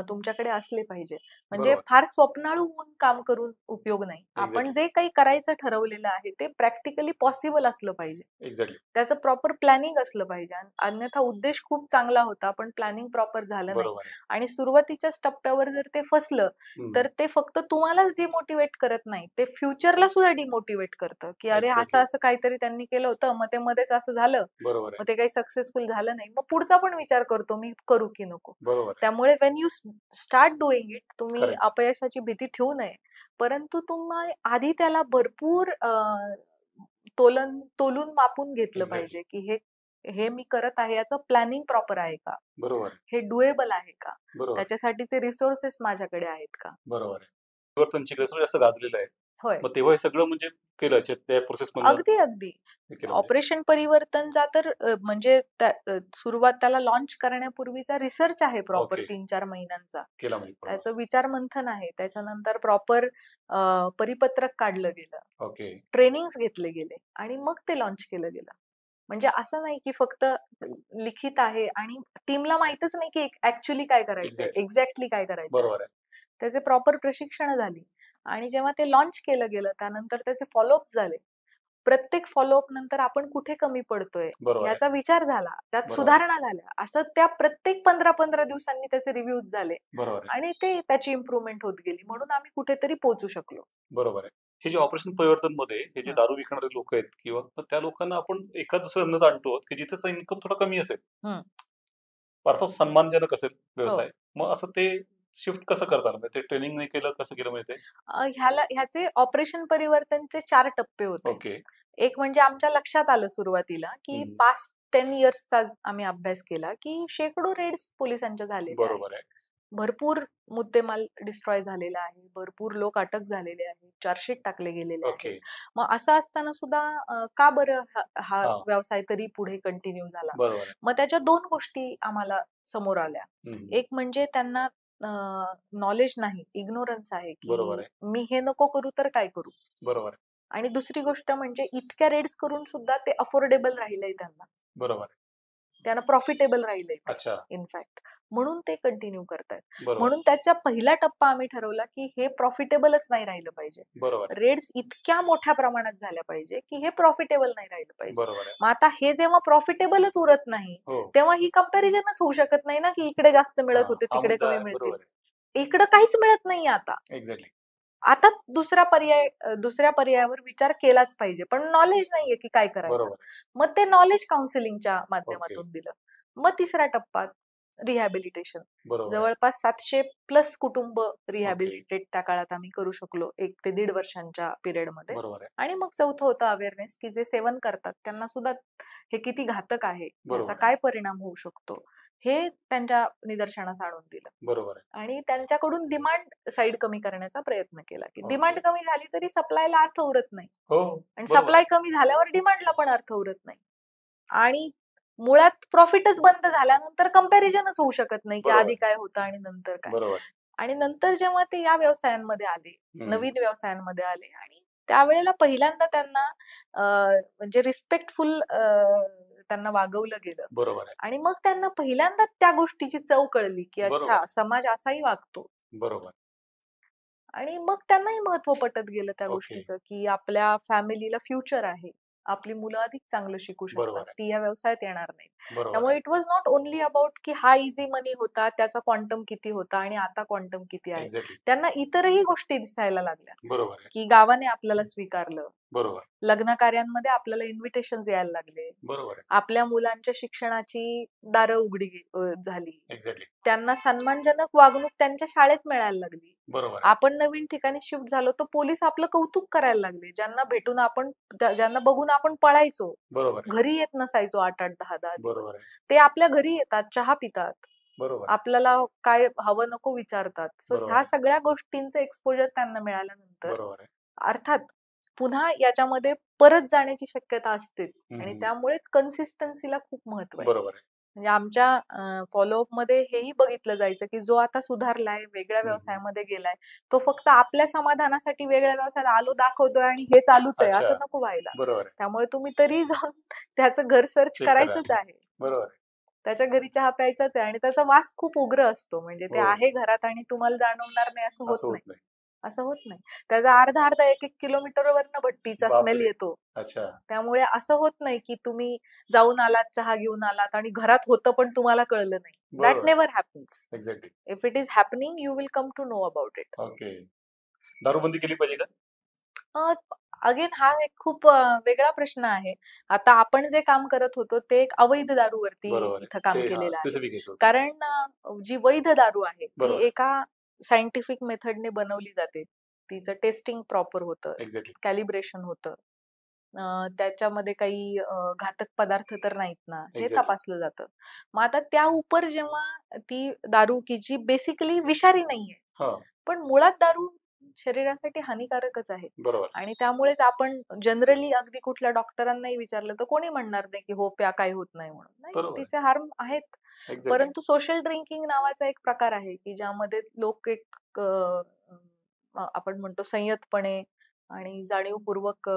तुमच्याकडे असले पाहिजे. म्हणजे फार स्वप्नाळू होऊन काम करून उपयोग नाही. आपण जे काही करायचं ठरवलेलं आहे ते प्रॅक्टिकली पॉसिबल असलं पाहिजे. एक्झॅक्टली. त्याचं प्रॉपर प्लॅनिंग असलं पाहिजे. अन्यथा उद्देश खूप चांगला होता पण प्लॅनिंग प्रॉपर झालं नाही आणि सुरुवातीच्याच टप्प्यावर जर ते फसलं तर ते फक्त तुम्हालाच डिमोटिवेट करत नाही, ते फ्युचरला सुद्धा डिमोटिवेट करतं की अरे असं काहीतरी त्यांनी केलं होतं, मग ते मध्येच असं झालं, मग ते काही सक्सेसफुल झालं नाही, मग पुढचा पण विचार करतो मी करू की नको. त्यामुळे Wien you start doing it, तुम्ही अपयशाची भीती ठेवू नये, परंतु तुम्ही आधी त्याला भरपूर तोलून मापून घेतलं पाहिजे की हे मी करत आहे याचं प्लॅनिंग प्रॉपर आहे का, हे डुएबल आहे का, त्याच्यासाठीचे रिसोर्सेस माझ्याकडे आहेत का. बरोबर आहे. परिवर्तनची जास्त गाजलेलं आहे. मग तेव्हा हे सगळं म्हणजे केलं त्या प्रोसेसमध्ये. अगदी अगदी. ऑपरेशन परिवर्तनचा तर म्हणजे सुरुवात त्याला लॉन्च करण्यापूर्वीचा रिसर्च आहे प्रॉपर 3-4 महिन्यांचा. त्याचं विचार मंथन आहे. त्याच्यानंतर प्रॉपर परिपत्रक काढलं गेलं, ट्रेनिंग्स घेतले गेले आणि मग ते लॉन्च केलं गेलं. म्हणजे असं नाही की फक्त लिखित आहे आणि टीमला माहितच नाही की ऍक्च्युअली काय करायचं, एक्झॅक्टली काय करायचं. त्याचे प्रॉपर प्रशिक्षण झाली आणि जेव्हा ते लॉन्च केलं गेलं त्यानंतर त्याचे फॉलोअप झाले. प्रत्येक फॉलोअप नंतर आपण कुठे कमी पडतोय याचा विचार झाला, त्यात सुधारणा झाल्या. असं त्या प्रत्येक 15-15 दिवसांनी त्याचे रिव्ह्यूज झाले आणि त्याची इम्प्रुव्हमेंट होत गेली, म्हणून आम्ही कुठेतरी पोहोचू शकलो. बरोबर आहे. हे जे ऑपरेशन परिवर्तन मध्ये हे जे दारू विकणारे लोक आहेत किंवा त्या लोकांना आपण एका दुसऱ्या धंद्यात आणतो की जिथे इन्कम थोडा कमी असेल, अर्थात सन्मानजनक असेल व्यवसाय, मग असं ते शिफ्ट कसं करतात, ते ट्रेनिंग नाही केलं, कसं केलं माहिती? ह्याचे ऑपरेशन परिवर्तनचे 4 टप्पे होते. एक म्हणजे आमच्या लक्षात आलं सुरुवातीला की पास्ट 10 इयर्सचा आम्ही अभ्यास केला की शेकडो रेड्स पोलिसांच्या झालेल्या, भरपूर मुद्देमाल डिस्ट्रॉय झालेला आहे, भरपूर लोक अटक झालेले आहेत, चार्जशीट टाकले गेलेले आहेत. मग असं असताना सुद्धा का बरं हा व्यवसाय तरी पुढे कंटिन्यू झाला. मग त्याच्या 2 गोष्टी आम्हाला समोर आल्या. एक म्हणजे त्यांना नॉलेज नाही, इग्नोरन्स आहे की मी हे नको करू तर काय करू. बरोबर. आणि दुसरी गोष्ट म्हणजे इतक्या रेड्स करून सुद्धा ते अफोर्डेबल राहिलंय त्यांना. बरोबर. त्यांना प्रॉफिटेबल राहिलंय इनफॅक्ट, म्हणून ते कंटिन्यू करतायत. म्हणून त्याचा पहिला टप्पा आम्ही ठरवला की हे प्रॉफिटेबलच नाही राहिलं पाहिजे. रेड्स इतक्या मोठ्या प्रमाणात झाल्या पाहिजे की हे प्रॉफिटेबल नाही राहिलं पाहिजे. मग आता हे जेव्हा प्रॉफिटेबलच उरत नाही तेव्हा ही कंपॅरिझनच होऊ शकत नाही ना की इकडे जास्त मिळत होते तिकडे कमी मिळतील. इकडे काहीच मिळत नाही आता. आता दुसऱ्या पर्यायावर विचार केलाच पाहिजे, पण नॉलेज नाहीये की काय करायचं. मग ते नॉलेज काउन्सिलिंगच्या माध्यमातून दिलं. मग तिसरा टप्पा रिहॅबिलिटेशन. जवळपास 700+ कुटुंब रिहॅबिलिटेट त्या काळात आम्ही करू शकलो 1 ते 1.5 वर्षांच्या पिरियडमध्ये. आणि मग चौथं होतं अवेअरनेस की जे सेवन करतात त्यांना सुद्धा हे किती घातक आहे, याचा काय परिणाम होऊ शकतो हे त्यांच्या निदर्शनास आणून दिलं. आणि त्यांच्याकडून डिमांड साईड कमी करण्याचा प्रयत्न केला की डिमांड कमी झाली तरी सप्लायला अर्थ उरत नाही आणि सप्लाय कमी झाल्यावर डिमांडला पण अर्थ उरत नाही आणि मुळात प्रॉफिटच बंद झाल्यानंतर कंपॅरिझनच होऊ शकत नाही की आधी काय होतं आणि नंतर काय. आणि नंतर जेव्हा ते या व्यवसायांमध्ये आले, नवीन व्यवसायांमध्ये आले आणि त्यावेळेला पहिल्यांदा त्यांना म्हणजे रिस्पेक्टफुल त्यांना वागवलं गेलं बरोबर आहे. आणि मग त्यांना पहिल्यांदा त्या गोष्टीची चव कळली की अच्छा समाज असाही वागतो. बरोबर. आणि मग त्यांनाही महत्व पटत गेलं त्या गोष्टीचं की आपल्या फॅमिलीला फ्युचर आहे. आपली मुलं अधिक चांगलं शिकू शकतात. ती या व्यवसायात येणार नाही. त्यामुळे it was not only about की हा इझी मनी होता, त्याचा क्वांटम किती होता आणि आता क्वांटम किती आहे. त्यांना इतरही गोष्टी दिसायला लागल्या. की गावाने आपल्याला स्वीकारलं. लग्न कार्यांमध्ये आपल्याला इन्व्हिटेशन्स यायला लागले. आपल्या मुलांच्या शिक्षणाची दारं उघडी झाली. त्यांना सन्मानजनक वागणूक त्यांच्या शाळेत मिळायला लागली. आपण नवीन ठिकाणी शिफ्ट झालो तर पोलीस आपलं कौतुक करायला लागले. ज्यांना बघून आपण पळायचो. घरी येत नसायचो 8-8, 10-10 दिवस. ते आपल्या घरी येतात, चहा पितात. आपल्याला काय हवं नको विचारतात. सो ह्या सगळ्या गोष्टींचं एक्सपोजर त्यांना मिळाल्यानंतर अर्थात पुन्हा याच्यामध्ये परत जाण्याची शक्यता असतेच आणि त्यामुळेच कन्सिस्टन्सीला खूप महत्व आहे. म्हणजे आमच्या फॉलोअप मध्ये हेही बघितलं जायचं की जो आता सुधारलाय, वेगळ्या व्यवसायामध्ये गेलाय, तो फक्त आपल्या समाधानासाठी वेगळ्या व्यवसायात आलो दाखवतोय आणि हे चालूच आहे असं नको व्हायला. त्यामुळे तुम्ही तरी जाऊन त्याचं घर सर्च करायचंच आहे. त्याच्या घरी चहा प्यायचाच आहे आणि त्याचा वास खूप उग्र असतो. म्हणजे ते आहे घरात आणि तुम्हाला जाणवणार नाही असं होत नाही. असं होत नाही. त्याचा अर्धा 1-1 किलोमीटरवरनं भट्टीचा स्मेल येतो. त्यामुळे असं होत नाही की तुम्ही जाऊन आलात, चहा घेऊन आलात आणि घरात होतं पण तुम्हाला कळलं नाही. That never happens. If it is happening you will come to know about it. दारूबंदी केली पाहिजे का? अगेन हा एक खूप वेगळा प्रश्न आहे. आता आपण जे काम करत होतो ते एक अवैध दारूवरती इथं काम केलेलं आहे. कारण जी वैध दारू आहे ती एका सायंटिफिक मेथडने बनवली जाते. तिचं टेस्टिंग प्रॉपर होतं. कॅलिब्रेशन होतं. त्याच्यामध्ये काही घातक पदार्थ तर नाहीत ना हे तपासलं जातं. मग आता त्या उपर जेव्हा ती दारू की जी बेसिकली विषारी नाहीये पण मुळात दारू शरीरासाठी हानिकारकच आहे. आणि त्यामुळेच आपण जनरली अगदी कुठल्या डॉक्टरांनाही विचारलं तर कोणी म्हणणार नाही की हो प्या काही होत नाही म्हणून. नाही, तिचे हार्म आहेत. परंतु सोशल ड्रिंकिंग नावाचा एक प्रकार आहे की ज्यामध्ये लोक एक आपण म्हणतो संयतपणे आणि जाणीवपूर्वक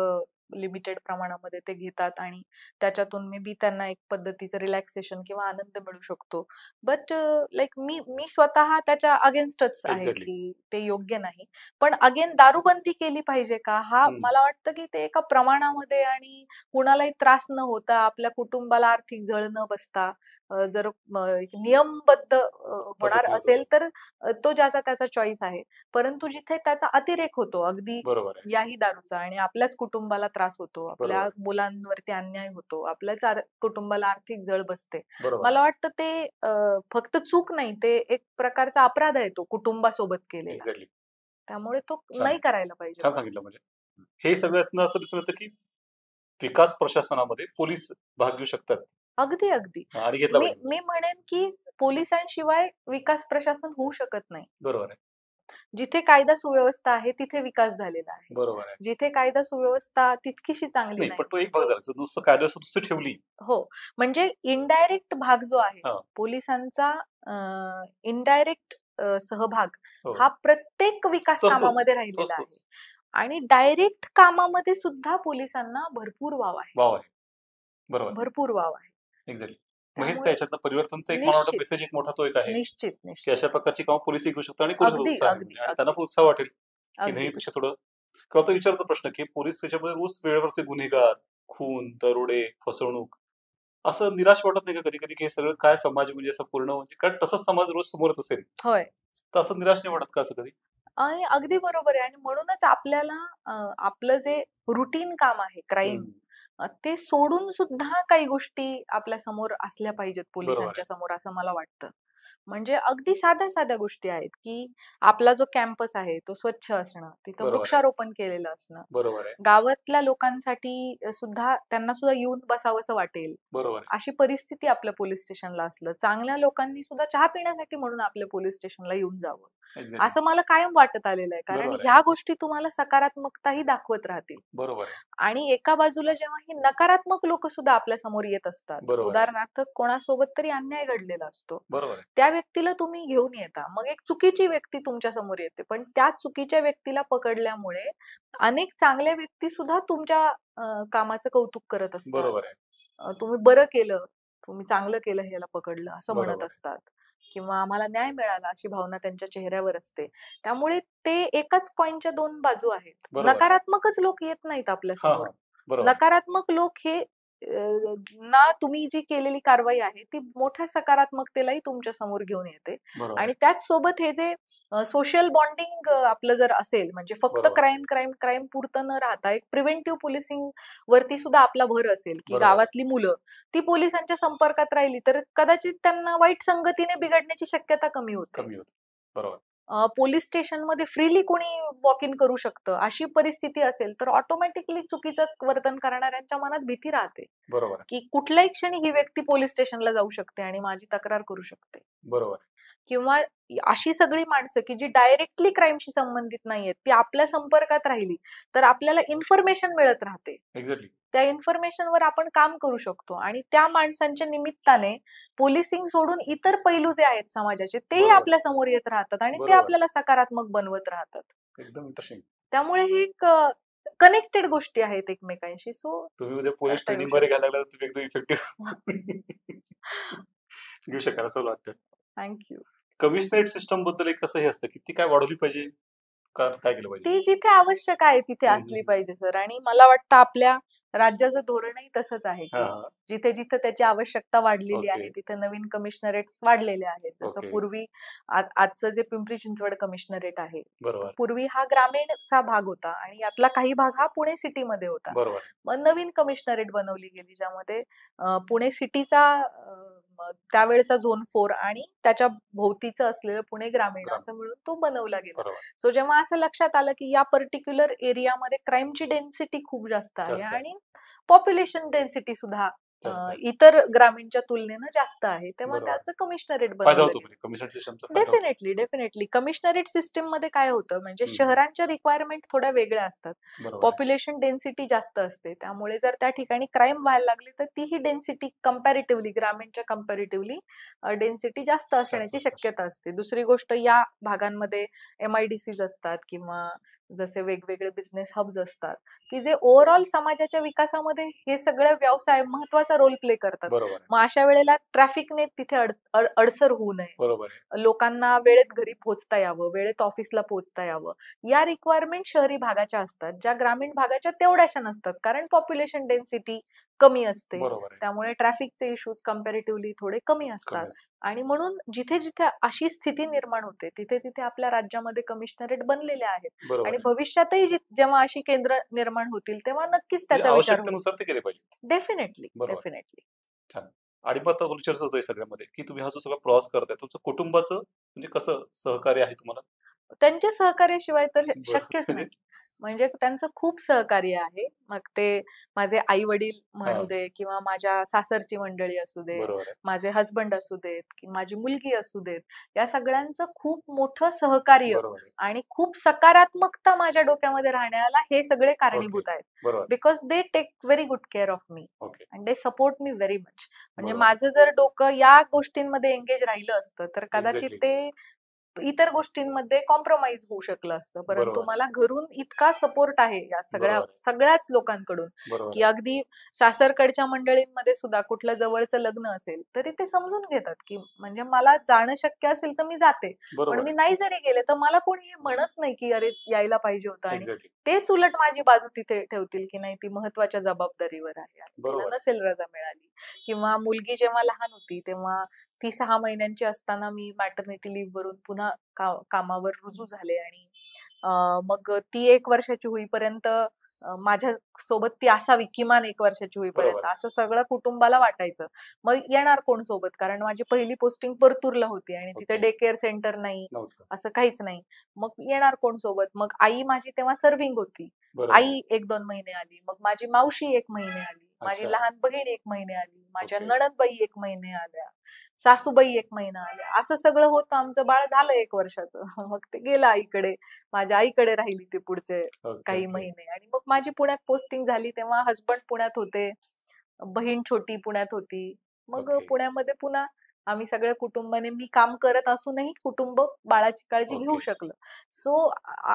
लिमिटेड प्रमाणामध्ये ते घेतात आणि त्याच्यातून मे बी त्यांना एक पद्धतीचं रिलॅक्सेशन किंवा आनंद मिळू शकतो. बट लाईक मी स्वतः त्याच्या अगेन्स्टच आहे की ते योग्य नाही. पण अगेन दारूबंदी केली पाहिजे का हा मला वाटतं की ते एका प्रमाणामध्ये आणि कुणालाही त्रास न होता आपल्या कुटुंबाला आर्थिक झळ न बसता जर नियमबद्ध होणार असेल तर तो ज्याचा त्याचा चॉईस आहे. परंतु जिथे त्याचा अतिरेक होतो अगदी याही दारूचा आणि आपल्याच कुटुंबाला त्रास होतो, आपल्या मुलांवरती अन्याय होतो, आपल्याच कुटुंबाला आर्थिक झळ बसते. मला वाटतं ते फक्त चूक नाही, ते एक प्रकारचा अपराध आहे तो कुटुंबासोबत केलेला. त्यामुळे तो नाही करायला पाहिजे. छान सांगितलं. म्हणजे हे सगळ्यातनं असं दिसून येतं की विकास प्रशासनामध्ये पोलीस भाग घेऊ शकतात. अगदी अगदी. मी म्हणेन की पोलिसांशिवाय विकास प्रशासन होऊ शकत नाही. बरोबर आहे. जिथे कायदा सुव्यवस्था आहे तिथे विकास झालेला आहे. जिथे कायदा सुव्यवस्था तितकीशी चांगली नाही. पण तो एक भाग झाला. नुसतं कायदा सुव्यवस्था ठेवली. हो, म्हणजे इनडायरेक्ट भाग जो आहे पोलिसांचा इनडायरेक्ट सहभाग हा प्रत्येक विकास कामामध्ये राहिलेला आहे. आणि डायरेक्ट कामामध्ये सुद्धा पोलिसांना भरपूर वाव आहे. भरपूर वाव आहे. एक्झॅक्टली. हेच त्याच्यातलं परिवर्तनचा एक मला वाटतं मेसेज एक मोठा तो एक आहे. निश्चित की अशा प्रकारची कामं पोलीसही करू शकतात आणि करू शकतात. त्यांना पण उत्साह वाटेल की नेहमीपेक्षा थोडं. किंवा तो विचारतो प्रश्न की पोलीस त्याच्यामध्ये रोज वेळेवरचे गुन्हेगार, खून, दरोडे, फसवणूक असं निराश वाटत नाही का कधी कधी की हे सगळं काय समाज म्हणजे असं पूर्ण म्हणजे कारण तसंच समाज रोज समोरच असेल. होय. तर असं निराश नाही वाटत का असं कधी? आणि अगदी बरोबर आहे. आणि म्हणूनच आपल्याला आपलं जे रुटीन काम आहे क्राईम ते सोडून सुद्धा काही गोष्टी आपल्या समोर असल्या पाहिजेत पोलिसांच्या समोर असं मला वाटतं. म्हणजे अगदी साध्या गोष्टी आहेत की आपला जो कॅम्पस आहे तो स्वच्छ असणं, तिथं वृक्षारोपण केलेलं असणं, गावातल्या लोकांसाठी सुद्धा त्यांना सुद्धा येऊन बसावंसं वाटेल अशी परिस्थिती आपल्या पोलीस स्टेशनला असलं, चांगल्या लोकांनी सुद्धा चहा पिण्यासाठी म्हणून आपल्या पोलीस स्टेशनला येऊन जावं असं मला कायम वाटत आलेलं आहे. कारण ह्या गोष्टी तुम्हाला सकारात्मकताही दाखवत राहतील. आणि एका बाजूला जेव्हा ही नकारात्मक लोक सुद्धा आपल्या समोर येत असतात, उदाहरणार्थ कोणासोबत तरी अन्याय घडलेला असतो, त्या व्यक्तीला तुम्ही घेऊन येता, मग एक चुकीची व्यक्ती तुमच्या समोर येते, पण त्या चुकीच्या व्यक्तीला पकडल्यामुळे अनेक चांगल्या व्यक्ती सुद्धा तुमच्या कामाचं कौतुक करत असतात. तुम्ही बरं केलं, तुम्ही चांगलं केलं, ह्याला पकडलं असं म्हणत असतात, किंवा आम्हाला न्याय मिळाला अशी भावना त्यांच्या चेहऱ्यावर असते. त्यामुळे ते एकाच कॉइनच्या दोन बाजू आहेत. नकारात्मकच लोक येत नाहीत आपल्या समोर. नकारात्मक लोक हे ना तुम्ही जी केलेली कारवाई आहे ती मोठ्या सकारात्मकतेलाही तुमच्या समोर घेऊन येते. आणि त्याच सोबत हे जे सोशल बॉन्डिंग आपलं जर असेल, म्हणजे फक्त क्राईम क्राईम क्राईम पुरतं न राहता एक प्रिव्हेंटिव्ह पोलिसिंग वरती सुद्धा आपला भर असेल, की गावातली मुलं ती पोलिसांच्या संपर्कात राहिली तर कदाचित त्यांना वाईट संगतीने बिघडण्याची शक्यता कमी होते. पोलीस स्टेशनमध्ये फ्रीली कोणी वॉक इन करू शकतं अशी परिस्थिती असेल तर ऑटोमॅटिकली चुकीचं वर्तन करणाऱ्यांच्या मनात भीती राहते, की कुठल्याही क्षणी ही व्यक्ती पोलीस स्टेशनला जाऊ शकते आणि माझी तक्रार करू शकते. किंवा अशी सगळी माणसं की जी डायरेक्टली क्राईमशी संबंधित नाहीयेत ती आपल्या संपर्कात राहिली तर आपल्याला इन्फॉर्मेशन मिळत राहते. त्या इन्फॉर्मेशनवर आपण काम करू शकतो आणि त्या माणसांच्या निमित्ताने पोलिसिंग सोडून इतर पैलू जे आहेत समाजाचे तेही आपल्या समोर येत राहतात आणि ते आपल्याला सकारात्मक बनवत राहतात. एकदम इंटरेस्टिंग. त्यामुळे हे एक कनेक्टेड गोष्टी आहेत एकमेकांशी. सो तुम्ही उद्या पोलीस ट्रेनिंग मध्ये घालायला लागला तर एकदम इफेक्टिव्ह घेऊ शकाल असं वाटतं. थँक्यू. कमिशनरेट सिस्टम बद्दल एक कसं हे असतं की ती काय वाढवली पाहिजे, काय केलं पाहिजे? ती जिथे आवश्यक आहे तिथे असली पाहिजे सर. आणि मला वाटतं आपल्या राज्याचं धोरणही तसंच आहे, की जिथे जिथे त्याची आवश्यकता वाढलेली आहे तिथे नवीन कमिशनरेट्स वाढलेले आहेत. जसं पूर्वी आजचं जे पिंपरी चिंचवड कमिशनरेट आहे, पूर्वी हा ग्रामीणचा भाग होता आणि यातला काही भाग हा पुणे सिटीमध्ये होता. मग नवीन कमिशनरेट बनवली गेली ज्यामध्ये पुणे सिटीचा त्यावेळेचा झोन 4 आणि त्याच्या भोवतीचं असलेलं पुणे ग्रामीण असं मिळून तो बनवला गेला. सो जेव्हा असं लक्षात आलं की या पर्टिक्युलर एरियामध्ये क्राईमची डेन्सिटी खूप जास्त आहे आणि पॉप्युलेशन डेन्सिटी सुद्धा इतर ग्रामीणच्या तुलनेनं जास्त आहे, तेव्हा त्याचं कमिशनरेट बनवलं. डेफिनेटली कमिशनरेट सिस्टीम मध्ये काय होतं, म्हणजे शहरांच्या रिक्वायरमेंट थोड्या वेगळ्या असतात. पॉप्युलेशन डेन्सिटी जास्त असते, त्यामुळे जर त्या ठिकाणी क्राईम व्हायला लागली तर ती ही डेन्सिटी कम्पॅरेटिव्हली ग्रामीणच्या कम्पॅरेटिव्हली डेन्सिटी जास्त असण्याची शक्यता असते. दुसरी गोष्ट, या भागांमध्ये MIDCs असतात किंवा जसे वेगवेगळे बिझनेस हब्स असतात की जे ओव्हरऑल समाजाच्या विकासामध्ये हे सगळे व्यवसाय महत्वाचा रोल प्ले करतात. मग अशा वेळेला ट्रॅफिकने तिथे अडसर होऊ नये, लोकांना वेळेत घरी पोहोचता यावं, वेळेत ऑफिसला पोहोचता यावं, या रिक्वायरमेंट शहरी भागाच्या असतात, ज्या ग्रामीण भागाच्या तेवढ्याशा नसतात, कारण पॉप्युलेशन डेन्सिटी कमी असते. त्यामुळे ट्रॅफिकचे इश्यूज कम्पॅरेटिव्हली थोडे कमी असतात. आणि म्हणून जिथे जिथे अशी स्थिती निर्माण होते तिथे तिथे आपल्या राज्यामध्ये कमिशनरेट बनलेले आहेत आणि भविष्यातही जेव्हा अशी केंद्र निर्माण होतील तेव्हा नक्कीच त्याचा विचार होईल. डेफिनेटली. आणि मग आता चर्चा होतोय सगळ्यामध्ये की तुम्ही हा जो सगळा प्रवास करताय तुमचं कुटुंबाचं म्हणजे कसं सहकार्य आहे तुम्हाला? त्यांच्या सहकार्याशिवाय तर शक्यच नाही. म्हणजे त्यांचं खूप सहकार्य आहे. मग ते माझे आई वडील म्हणू दे किंवा माझ्या सासरची मंडळी असू दे, माझे हसबंड असू देत किंवा माझी मुलगी असू देत, या सगळ्यांचं खूप मोठं सहकार्य आणि खूप सकारात्मकता माझ्या डोक्यामध्ये राहण्याला हे सगळे कारणीभूत आहेत. Because they take very good care of me and they support me very much. म्हणजे माझं जर डोकं या गोष्टींमध्ये एंगेज राहिलं असतं तर कदाचित ते इतर गोष्टींमध्ये कॉम्प्रोमाइज होऊ शकलं असतं, परंतु मला घरून इतका सपोर्ट आहे या सगळ्याच लोकांकडून की अगदी सासरकडच्या मंडळींमध्ये सुद्धा कुठलं जवळचं लग्न असेल तरी ते समजून घेतात की म्हणजे मला जाणं शक्य असेल तर मी जाते, पण मी नाही जरी गेले तर मला कोणी हे म्हणत नाही की अरे यायला पाहिजे होतं. आणि तेच उलट माझी बाजू तिथे ठेवतील की नाही ती महत्वाच्या जबाबदारीवर आहे आणि तिला नसेल रजा मिळाली. किंवा मुलगी जेव्हा लहान होती तेव्हा ती 6 महिन्यांची असताना मी मॅटर्निटी लिव्ह वरून पुन्हा कामावर रुजू झाले आणि मग ती 1 वर्षाची होईपर्यंत माझ्या सोबत ती असावी, किमान 1 वर्षाची होईपर्यंत असं सगळं कुटुंबाला वाटायचं. मग येणार कोण सोबत, कारण माझी पहिली पोस्टिंग परतूरला होती आणि तिथे डे केअर सेंटर नाही, असं काहीच नाही. मग येणार कोण सोबत. मग आई माझी तेव्हा सर्व्हिंग होती, आई 1-2 महिने आली, मग माझी मावशी 1 महिने आली, माझी लहान बहीण 1 महिने आली, माझ्या नणंदबाई 1 महिने आल्या, सासूबाई 1 महिना आल्या, असं सगळं होतं. आमचं बाळ झालं 1 वर्षाचं. मग ते गेलं आईकडे, माझ्या आईकडे राहिली ते पुढचे काही महिने आणि मग माझी पुण्यात पोस्टिंग झाली. तेव्हा हसबंड पुण्यात होते, बहीण छोटी पुण्यात होती. मग पुण्यामध्ये पुन्हा आम्ही सगळ्या कुटुंबाने, मी काम करत असूनही कुटुंब बाळाची काळजी घेऊ शकलं. सो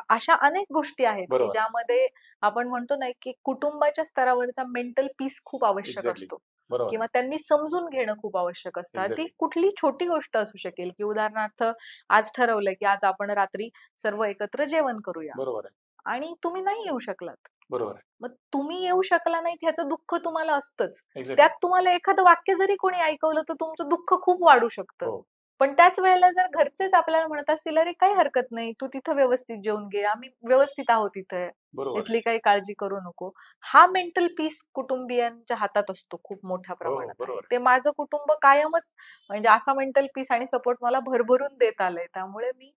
अशा अनेक गोष्टी आहेत ज्यामध्ये आपण म्हणतो ना की कुटुंबाच्या स्तरावरचा मेंटल पीस खूप आवश्यक असतो. किंवा त्यांनी समजून घेणं खूप आवश्यक असतं. ती कुठली छोटी गोष्ट असू शकेल, की उदाहरणार्थ आज ठरवलंय की आज आपण रात्री सर्व एकत्र जेवण करूया. बरोबर आहे. आणि तुम्ही नाही येऊ शकलात. बरोबर आहे. मग तुम्ही येऊ शकला नाही ह्याचं दुःख तुम्हाला असतंच. त्यात तुम्हाला एखादं वाक्य जरी कोणी ऐकवलं तर तुमचं दुःख खूप वाढू शकतं. पण त्याच वेळेला जर घरचेच आपल्याला म्हणत असतील, अरे काही हरकत नाही, तू तिथं व्यवस्थित जेवून घे, आम्ही व्यवस्थित आहोत इथे, इथली काही काळजी करू नको. हा मेंटल पीस कुटुंबियांच्या हातात असतो खूप मोठ्या प्रमाणात. ते माझं कुटुंब कायमच म्हणजे असा मेंटल पीस आणि सपोर्ट मला भरभरून देत आलंय. त्यामुळे मी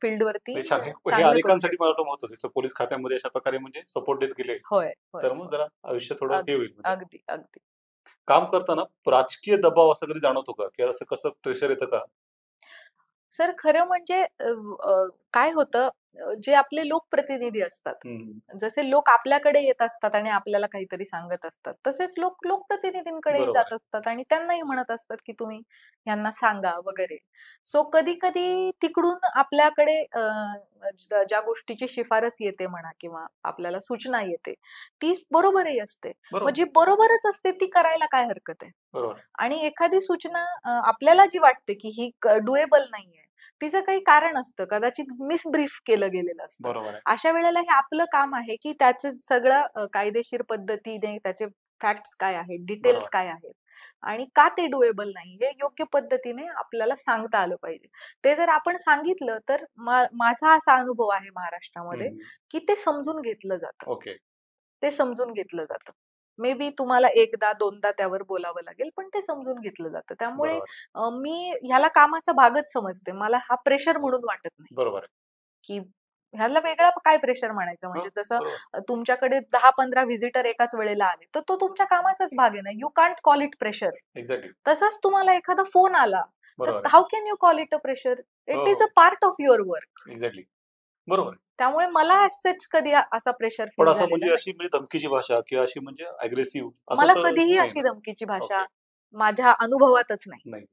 फील्डवरती अनेकांसाठी मला महत्वाचं आहे. पोलीस खात्यामध्ये अशा प्रकारे म्हणजे सपोर्ट देत गेले तर मग जरा आयुष्य थोडं हे होईल. अगदी अगदी. काम करताना राजकीय दबाव असं कधी जाणवतो का, की असं कसं प्रेशर येतं का? सर खरं म्हणजे काय होतं, जे आपले लोकप्रतिनिधी असतात, जसे लोक आपल्याकडे येत असतात आणि आपल्याला काहीतरी सांगत असतात, तसेच लोक लोकप्रतिनिधींकडे जात असतात आणि त्यांनाही म्हणत असतात की तुम्ही यांना सांगा वगैरे. सो कधी कधी तिकडून आपल्याकडे ज्या गोष्टीची शिफारस येते म्हणा किंवा आपल्याला सूचना येते ती बरोबरही असते. मग जी बरोबरच असते ती करायला काय हरकत आहे. आणि एखादी सूचना आपल्याला जी वाटते की ही डुएबल नाहीये, तिचं काही कारण असतं, कदाचित मिसब्रीफ केलं गेलेलं असतं. अशा वेळेला हे आपलं काम आहे की त्याचं सगळं कायदेशीर पद्धतीने त्याचे फॅक्ट्स काय आहेत, डिटेल्स काय आहेत आणि का ते डुएबल नाही हे योग्य पद्धतीने आपल्याला सांगता आलं पाहिजे. ते जर आपण सांगितलं तर माझा असा अनुभव आहे महाराष्ट्रामध्ये की ते समजून घेतलं जातं. ते समजून घेतलं जातं. मे बी तुम्हाला एकदा दोनदा त्यावर बोलावं लागेल, पण ते समजून घेतलं जातं. त्यामुळे मी ह्याला कामाचा भागच समजते. मला हा प्रेशर म्हणून वाटत नाही. बरोबर आहे. की ह्याला वेगळा काय प्रेशर म्हणायचं. म्हणजे जसं तुमच्याकडे 10-15 व्हिजिटर एकाच वेळेला आले तर तो तुमच्या कामाचाच भाग आहे ना. You can't call it pressure. तसाच तुम्हाला एखादा फोन आला तर how can you call it a pressure. It is a part of your work. Exactly. बरोबर. त्यामुळे मला सच कधी असा प्रेशर पण असं म्हणजे अशी म्हणजे धमकीची भाषा किंवा अशी म्हणजे अग्रेसिव्ह मला कधीही अशी धमकीची भाषा माझ्या अनुभवातच नाही.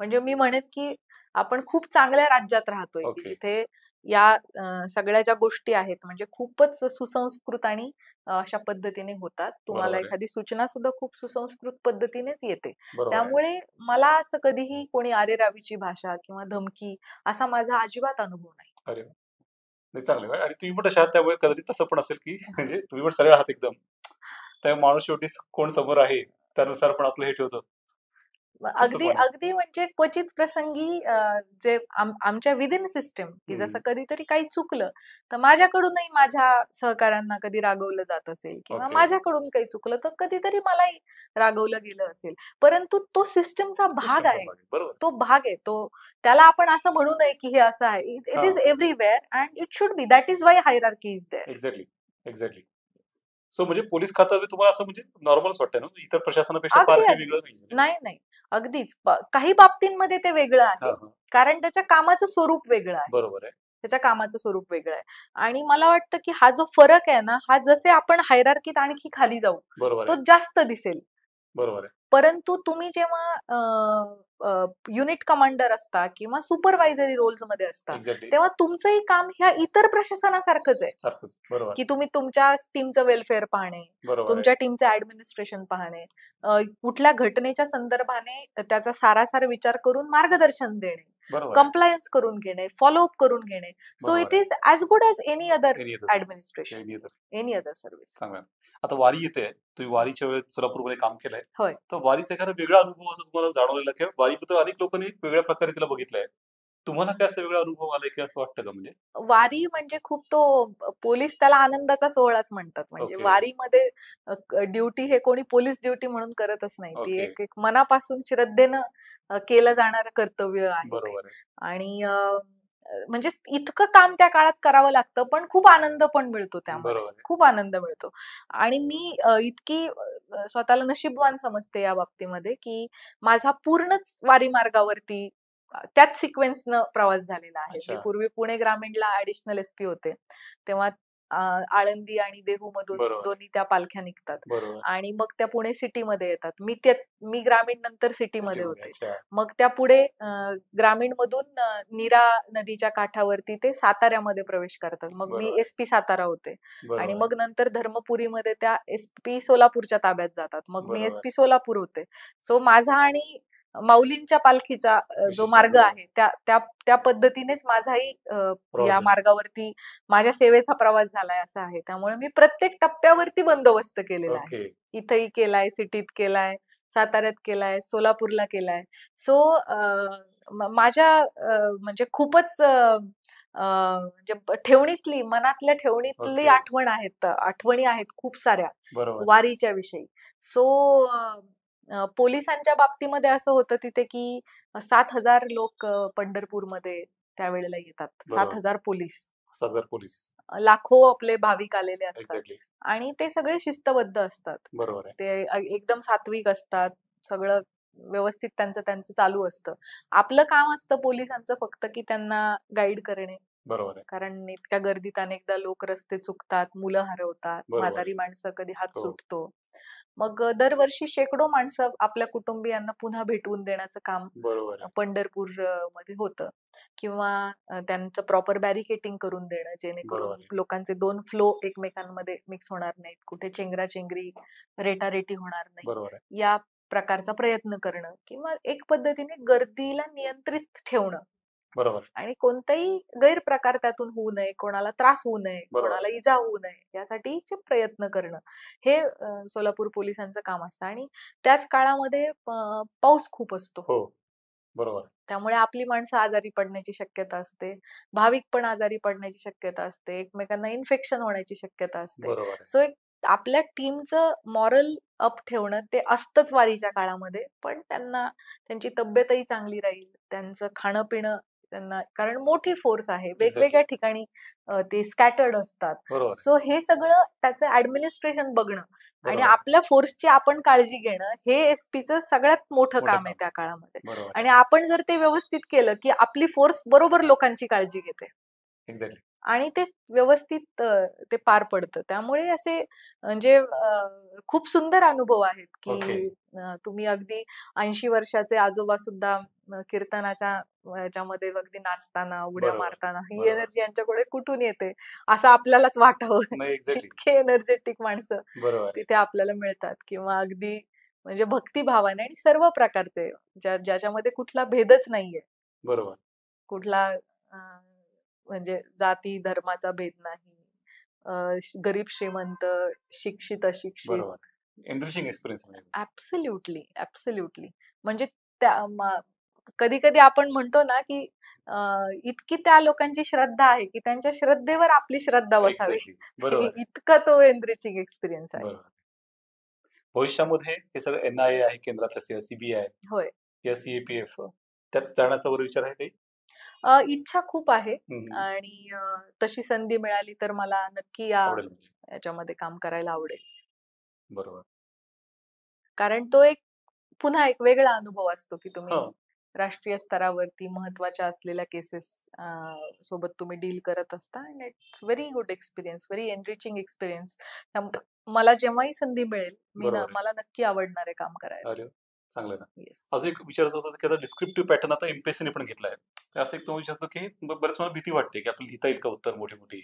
म्हणजे मी म्हणेन की आपण खूप चांगल्या राज्यात राहतोय की जिथे या सगळ्या ज्या गोष्टी आहेत म्हणजे खूपच सुसंस्कृत आणि अशा पद्धतीने होतात. तुम्हाला एखादी सूचना सुद्धा खूप सुसंस्कृत पद्धतीनेच येते. त्यामुळे मला असं कधीही कोणी आरेरावीची भाषा किंवा धमकी असा माझा अजिबात अनुभव नाही. चांगलं. आणि तुम्ही पण तशा आहात त्यामुळे कदाचित तसं पण असेल की म्हणजे तुम्ही पण सरळ आहात एकदम. त्या माणूस शेवटी कोण समोर आहे त्यानुसार पण आपलं हे ठेवतो. अगदी अगदी म्हणजे क्वचित प्रसंगी जे आमच्या विदिन सिस्टम की जसं कधीतरी काही चुकलं तर माझ्याकडूनही माझ्या सहकाऱ्यांना कधी रागवलं जात असेल किंवा माझ्याकडून काही चुकलं तर कधीतरी मलाही रागवलं गेलं असेल. परंतु तो सिस्टमचा भाग आहे. तो भाग आहे. तो त्याला आपण असं म्हणू नये की हे असं आहे. It is everywhere and it should be. That is why hierarchy is there. Exactly. Exactly. So म्हणजे पोलीस खातं तुम्हाला असं म्हणजे नॉर्मलच वाटतं ना, इतर प्रशासनापेक्षा फार वेगळं नाही. नाही अगदीच काही बाबतींमध्ये ते वेगळं आहे. कारण त्याच्या कामाचं स्वरूप वेगळं आहे. बरोबर आहे. त्याच्या कामाचं स्वरूप वेगळं आहे. आणि मला वाटतं की हा जो फरक आहे ना, हा जसे आपण हायरार्कीत आणखी खाली जाऊ तो जास्त दिसेल. बरोबर आहे. परंतु तुम्ही जेव्हा युनिट कमांडर असता किंवा सुपरवायझरी रोल्स मध्ये असता तेव्हा तुमचंही काम ह्या इतर प्रशासनासारखंच आहे की तुम्ही तुमच्या टीमचं वेलफेअर पाहणे, तुमच्या टीमचं ऍडमिनिस्ट्रेशन पाहणे, कुठल्या घटनेच्या संदर्भाने त्याचा सारासार विचार करून मार्गदर्शन देणे, कंप्लायन्स करून घेणे, फॉलोअप करून घेणे. So it is as good as any other administration, any other service. आता वारी येते, तुम्ही वारीच्या वेळेस सोलापूरमध्ये काम केलंय. तर वारीचा एखादा वेगळा अनुभव असं तुम्हाला जाणवलेला किंवा वारीबद्दल अनेक लोकांनी वेगळ्या प्रकारे तिला बघितलंय. तुम्हाला काय असं वेगळा अनुभव आलाय की असं वाटतं का? म्हणजे वारी म्हणजे खूप तो पोलीस त्याला आनंदाचा सोहळाच म्हणतात. म्हणजे वारीमध्ये ड्युटी हे कोणी पोलीस ड्युटी म्हणून करतच नाही. ती एक मनापासून श्रद्धेनं केलं जाणारं कर्तव्य आहे. आणि म्हणजे इतकं काम त्या काळात करावं लागतं पण खूप आनंद पण मिळतो त्यामध्ये. खूप आनंद मिळतो. आणि मी इतकी स्वतःला नशीबवान समजते या बाबतीमध्ये की माझा पूर्णच वारी मार्गावरती त्याच सिक्वेन्सनं प्रवास झालेला आहे. मी पूर्वी पुणे ग्रामीणला ऍडिशनल SP होते. तेव्हा आळंदी आणि देहू मधून दोन्ही त्या पालख्या निघतात आणि मग त्या पुणे सिटीमध्ये येतात. मी ग्रामीण नंतर सिटीमध्ये होते. मग त्या पुढे ग्रामीण मधून नीरा नदीच्या काठावरती ते साताऱ्यामध्ये प्रवेश करतात. मग मी SP सातारा होते आणि मग नंतर धर्मपुरीमध्ये त्या SP सोलापूरच्या ताब्यात जातात. मग मी SP सोलापूर होते. सो माझा आणि माऊलींच्या पालखीचा जो मार्ग आहे त्या पद्धतीनेच माझाही या मार्गावरती माझ्या सेवेचा प्रवास झालाय असा आहे. त्यामुळे मी प्रत्येक टप्प्यावरती बंदोबस्त केलेला आहे. इथंही केलाय, सिटीत केलाय, साताऱ्यात केलाय, सोलापूरला केलाय. सो माझ्या म्हणजे खूपच म्हणजे ठेवणीतली, मनातल्या ठेवणीतली आठवणी आहेत खूप साऱ्या वारीच्या विषयी. सो पोलिसांच्या बाबतीमध्ये असं होतं तिथे की 7,000 लोक पंढरपूरमध्ये त्यावेळेला येतात. 7,000 पोलीस, लाखो आपले भाविक आलेले असतात आणि ते सगळे शिस्तबद्ध असतात. ते एकदम सात्विक असतात. सगळं व्यवस्थित त्यांचं चालू असतं. आपलं काम असतं पोलिसांचं फक्त की त्यांना गाईड करणे. कारण इतक्या गर्दीत अनेकदा लोक रस्ते चुकतात, मुलं हरवतात, म्हातारी माणसं, कधी हात सुटतो. मग दरवर्षी शेकडो माणसं आपल्या कुटुंबियांना पुन्हा भेटवून देण्याचं काम पंढरपूर मध्ये होतं किंवा त्यांचं प्रॉपर बॅरिकेटिंग करून देणं, जेणेकरून लोकांचे 2 फ्लो एकमेकांमध्ये मिक्स होणार नाहीत, कुठे चेंगराचेंगरी, रेटारेटी होणार नाही, या प्रकारचा प्रयत्न करणं किंवा एक पद्धतीने गर्दीला नियंत्रित ठेवणं आणि कोणताही गैरप्रकार त्यातून होऊ नये, कोणाला त्रास होऊ नये, कोणाला इजा होऊ नये यासाठीचे प्रयत्न करणं हे सोलापूर पोलिसांचं काम असतं. आणि त्याच काळामध्ये पाऊस खूप असतो. त्यामुळे आपली माणसं आजारी पडण्याची शक्यता असते, भाविक पण आजारी पडण्याची शक्यता असते, एकमेकांना इन्फेक्शन होण्याची शक्यता असते. सो एक आपल्या टीमचं मॉरल अप ठेवणं ते असतंच वारीच्या काळामध्ये, पण त्यांची तब्येतही चांगली राहील, त्यांचं खाणं पिणं त्यांना, कारण मोठी फोर्स आहे, वेगवेगळ्या ठिकाणी ते स्कॅटर्ड असतात. सो हे सगळं त्याचं ऍडमिनिस्ट्रेशन बघणं आणि आपल्या फोर्सची आपण काळजी घेणं हे SP-चं सगळ्यात मोठं काम आहे त्या काळामध्ये. आणि आपण जर ते व्यवस्थित केलं की आपली फोर्स बरोबर लोकांची काळजी घेते आणि ते व्यवस्थित ते पार पडतं. त्यामुळे असे म्हणजे खूप सुंदर अनुभव आहेत की तुम्ही अगदी 80 वर्षाचे आजोबा सुद्धा कीर्तनाच्या ह्याच्यामध्ये अगदी नाचताना, उड्या मारताना, ही एनर्जी यांच्याकडे कुठून येते असं आपल्यालाच वाटावं. इतके एनर्जेटिक माणसं तिथे आपल्याला मिळतात किंवा अगदी म्हणजे भक्तिभावाने आणि सर्व प्रकारचे ज्याच्यामध्ये कुठला भेदच नाहीये, कुठला म्हणजे जाती धर्माचा भेद नाही, गरीब श्रीमंत, शिक्षित अशिक्षित. ऍब्सोल्युटली. म्हणजे कधी कधी आपण म्हणतो ना की इतकी त्या लोकांची श्रद्धा आहे की त्यांच्या श्रद्धेवर आपली श्रद्धा बसावी. इतका तो एनरिचिंग एक्सपिरियन्स आहे. भविष्यामध्ये हे सगळं NIA आहे केंद्रातलं, CBI होय किंवा CAPF, त्यात जाण्याचा विचार आहे काही? इच्छा खूप आहे आणि तशी संधी मिळाली तर मला नक्की याच्यामध्ये काम करायला आवडेल. कारण तो पुन्हा एक वेगळा अनुभव असतो की तुम्ही राष्ट्रीय स्तरावरती महत्वाच्या असलेल्या केसेस सोबत तुम्ही डील करत असता. And it's very good experience, very enriching experience. मला जेव्हाही संधी मिळेल मला नक्की आवडणार आहे काम करायला. चांगलं ना. अजून एक विचारायचं होतं की आता डिस्क्रिप्टिव्ह पॅटर्न आता MPSC पण घेतलाय, असं एक तुम्ही विचारतो की बरेच मला भीती वाटते की आपल्याला लिहिता येईल का उत्तर मोठी,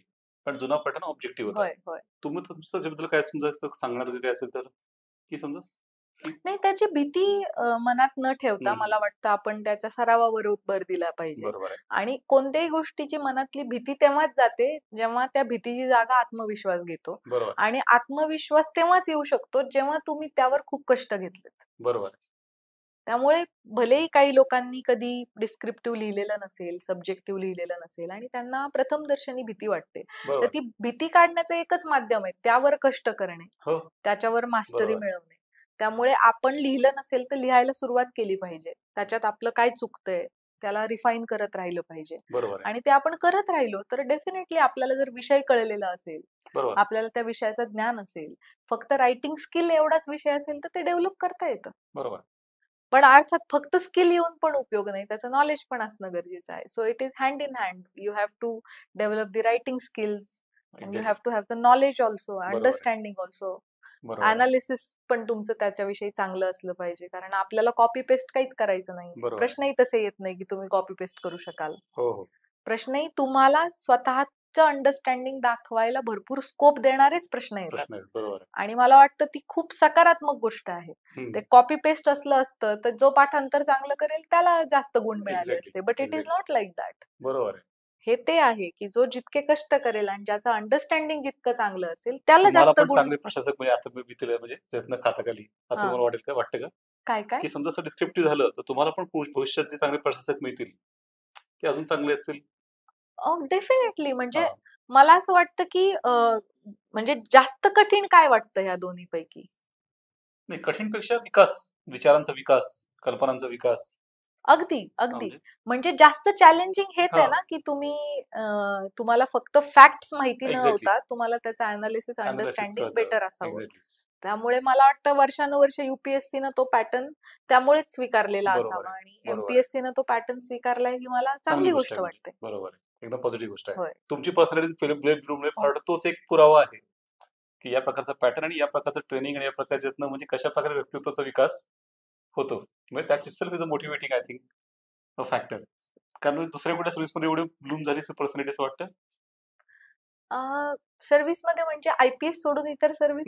पण जुना पॅटर्न ऑब्जेक्टिव्ह होता. तुम्ही तुमचं काय समजा सांगणार काय असेल तर की समजा नाही, त्याची भीती मनात न ठेवता मला वाटतं आपण त्याच्या सरावावर भर दिला पाहिजे. आणि कोणत्याही गोष्टीची मनातली भीती तेव्हाच जाते जेव्हा त्या भीतीची जागा आत्मविश्वास घेतो. आणि आत्मविश्वास तेव्हाच येऊ शकतो जेव्हा तुम्ही त्यावर खूप कष्ट घेतलेत. त्यामुळे भलेही काही लोकांनी कधी डिस्क्रिप्टिव्ह लिहिलेलं नसेल, सब्जेक्टिव्ह लिहिलेलं नसेल आणि त्यांना प्रथमदर्शनी भीती वाटते, तर ती भीती काढण्याचं एकच माध्यम आहे त्यावर कष्ट करणे, त्याच्यावर मास्टरी मिळवणे. त्यामुळे आपण लिहिलं नसेल तर लिहायला सुरुवात केली पाहिजे, त्याच्यात आपलं काय चुकतंय त्याला रिफाईन करत राहिलं पाहिजे. आणि ते आपण करत राहिलो तर डेफिनेटली आपल्याला जर विषय कळलेला असेल, आपल्याला त्या विषयाचं ज्ञान असेल, फक्त रायटिंग स्किल एवढाच विषय असेल तर ते डेव्हलप करता येतं. पण अर्थात फक्त स्किल येऊन पण उपयोग नाही, त्याचं नॉलेज पण असणं गरजेचं आहे. So it is hand in hand. You have to develop the writing skills, and you have to have the knowledge also, understanding also, analysis पण तुमचं त्याच्याविषयी चांगलं असलं पाहिजे. कारण आपल्याला कॉपी पेस्ट काहीच करायचं नाही. प्रश्नही तसे येत नाही की तुम्ही कॉपी पेस्ट करू शकाल. प्रश्नही तुम्हाला स्वतःचं अंडरस्टँडिंग दाखवायला भरपूर स्कोप देणारेच प्रश्न येतात. आणि मला वाटतं ती खूप सकारात्मक गोष्ट आहे. ते कॉपी पेस्ट असतं तर जो पाठांतर चांगलं करेल त्याला जास्त गुण मिळाले असते. But it is not like that. बरोबर. हे ते आहे की जो जितके कष्ट करेल आणि ज्याचं अंडरस्टँडिंग जितकं चांगलं असेल त्याला जास्त गुण. चांगले प्रशासक म्हणजे आता मी म्हणजे प्रयत्न खाताखाली असं मला वाटतं का काय काय की समजा असं डिस्क्रिप्टिव्ह झालं तर तुम्हाला पण भविष्यात जे चांगले प्रशासक मिळतील ते अजून चांगले असतील. डेफिनेटली. म्हणजे मला असं वाटतं की म्हणजे जास्त कठीण काय वाटतं ह्या दोन्हीपैकी? नाही, कठीणपेक्षा विकास, विचारांचा विकास, कल्पनांचा विकास. अगदी. म्हणजे जास्त चॅलेंजिंग हेच आहे ना की तुम्हाला फक्त फॅक्ट्स माहिती न होता तुम्हाला त्याचं अनालिसिस, अंडरस्टँडिंग बेटर असावं. त्यामुळे मला वाटतं वर्षानुवर्ष युपीएससीनं तो पॅटर्न त्यामुळेच स्वीकारलेला असावा आणि एमपीएससीनं तो पॅटर्न स्वीकारलाय ही मला चांगली गोष्ट वाटते. बरोबर, एकदम पॉझिटिव्ह गोष्ट आहे. तुमची पर्सनॅलिटी तोच एक पुरावा आहे की या प्रकारचा पॅटर्न आणि या प्रकारचं ट्रेनिंग आणि या प्रकारच्या म्हणजे कशा प्रकारे व्यक्तित्वाचा विकास होतो. म्हणजे that's itself is a motivating I think a factor. कारण दुसऱ्या कुठल्या सर्व्हिसमध्ये एवढी ब्लूम झाली पर्सनॅलिटी असं वाटतं? सर्व्हिसमध्ये म्हणजे आयपीएस सोडून इतर सर्व्हिस,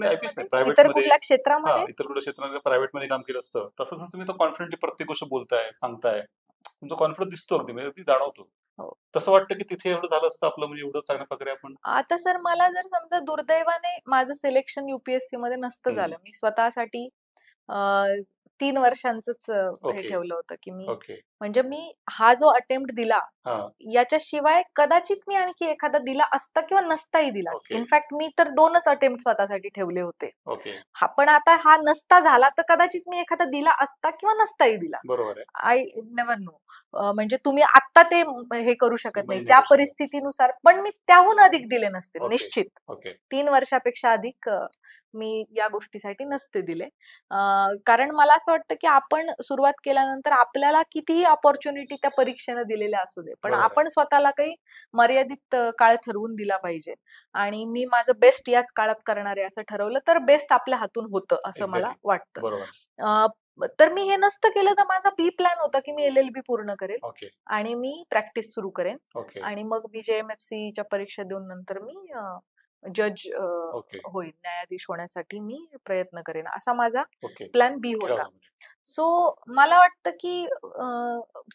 इतर कुठल्या क्षेत्रामध्ये, इतर कुठल्या क्षेत्रामध्ये प्रायव्हेटमध्ये काम केलं असतं तसंच तुम्ही तो कॉन्फिडेंटली प्रत्येक गोष्ट बोलताय, सांगताय, तुमचा कॉन्फिडन्स दिसतो अगदी, म्हणजे जाणवतो. तसं वाटतं की तिथे एवढं झालं असतं आपलं, म्हणजे एवढं चांगल्या प्रकारे आपण. आता सर मला जर समजा दुर्दैवाने माझं सिलेक्शन युपीएससी मध्ये नसतं झालं, मी स्वतःसाठी 3 वर्षांचंच हे ठेवलं होतं की मी म्हणजे मी हा जो अटेम्प्ट दिला याच्याशिवाय कदाचित मी आणखी एखादा दिला असता किंवा नसताही दिला. इनफॅक्ट मी तर 2च अटेम्प्ट स्वतःसाठी ठेवले होते. पण आता हा नसता झाला तर कदाचित मी एखादा दिला असता किंवा नसताही दिला. बरोबर आहे. I never know. म्हणजे तुम्ही आता ते हे करू शकत नाही त्या परिस्थितीनुसार, पण मी त्याहून अधिक दिले नसते निश्चित. 3 वर्षापेक्षा अधिक मी या गोष्टीसाठी नसते दिले. कारण मला असं वाटतं की आपण सुरुवात केल्यानंतर आपल्याला कितीही अपॉर्च्युनिटी त्या परीक्षेनं दिलेल्या असू दे, पण आपण स्वतःला काही मर्यादित काळ ठरवून दिला पाहिजे. आणि मी माझं बेस्ट याच काळात करणार आहे असं ठरवलं तर बेस्ट आपल्या हातून होतं असं मला वाटतं. तर मी हे नसतं केलं तर माझा बी प्लॅन होता की मी LLB पूर्ण करेल आणि मी प्रॅक्टिस सुरू करेन आणि मग मी JMFC च्या परीक्षा देऊन नंतर मी जज होईल, न्यायाधीश होण्यासाठी मी प्रयत्न करेन, असा माझा प्लॅन बी होता. सो मला वाटतं की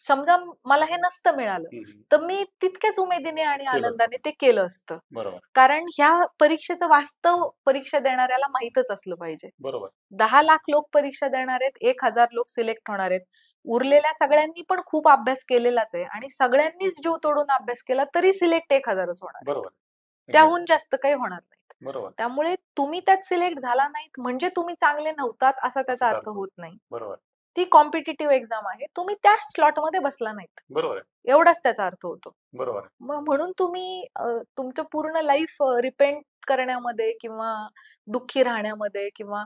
समजा मला हे नसतं मिळालं तर मी तितक्याच उमेदीने आणि आनंदाने ते केलं असतं. कारण ह्या परीक्षेचं वास्तव परीक्षा देणाऱ्याला माहीतच असलं पाहिजे. 10 लाख लोक परीक्षा देणार आहेत, 1000 लोक सिलेक्ट होणार आहेत. उरलेल्या सगळ्यांनी पण खूप अभ्यास केलेलाच आहे आणि सगळ्यांनीच जीव तोडून अभ्यास केला तरी सिलेक्ट 1000च होणार. त्याहून जास्त काही होणार नाही. त्यामुळे तुम्ही त्यात सिलेक्ट झाला नाहीत म्हणजे तुम्ही चांगले नव्हतात असा त्याचा अर्थ होत नाही. ती कॉम्पिटिटिव्ह एक्झाम आहे, तुम्ही त्या स्लॉट मध्ये बसला नाहीत, एवढाच त्याचा अर्थ होतो. म्हणून तुम्ही तुमचं पूर्ण लाईफ रिपेंट करण्यामध्ये किंवा दुःखी राहण्यामध्ये किंवा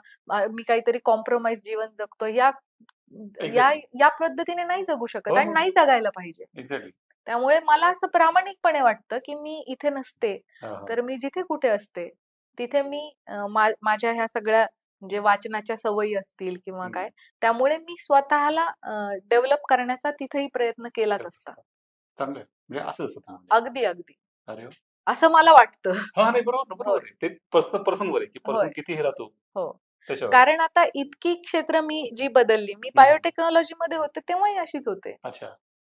मी काहीतरी कॉम्प्रोमाइज जीवन जगतो या पद्धतीने नाही जगू शकत आणि नाही जगायला पाहिजे. त्यामुळे मला असं प्रामाणिकपणे वाटतं की मी इथे नसते तर मी जिथे कुठे असते तिथे मी माझ्या ह्या सगळ्या म्हणजे वाचनाच्या सवयी असतील किंवा काय, त्यामुळे मी स्वतःला डेव्हलप करण्याचा तिथेही प्रयत्न केलाच असता. अगदी असं मला वाटतं. ते पर्सन आहे की पर्सन किती हे राहतो. कारण आता इतकी क्षेत्र मी जी बदलली, मी बायोटेक्नॉलॉजी मध्ये होते तेव्हाही अशीच होते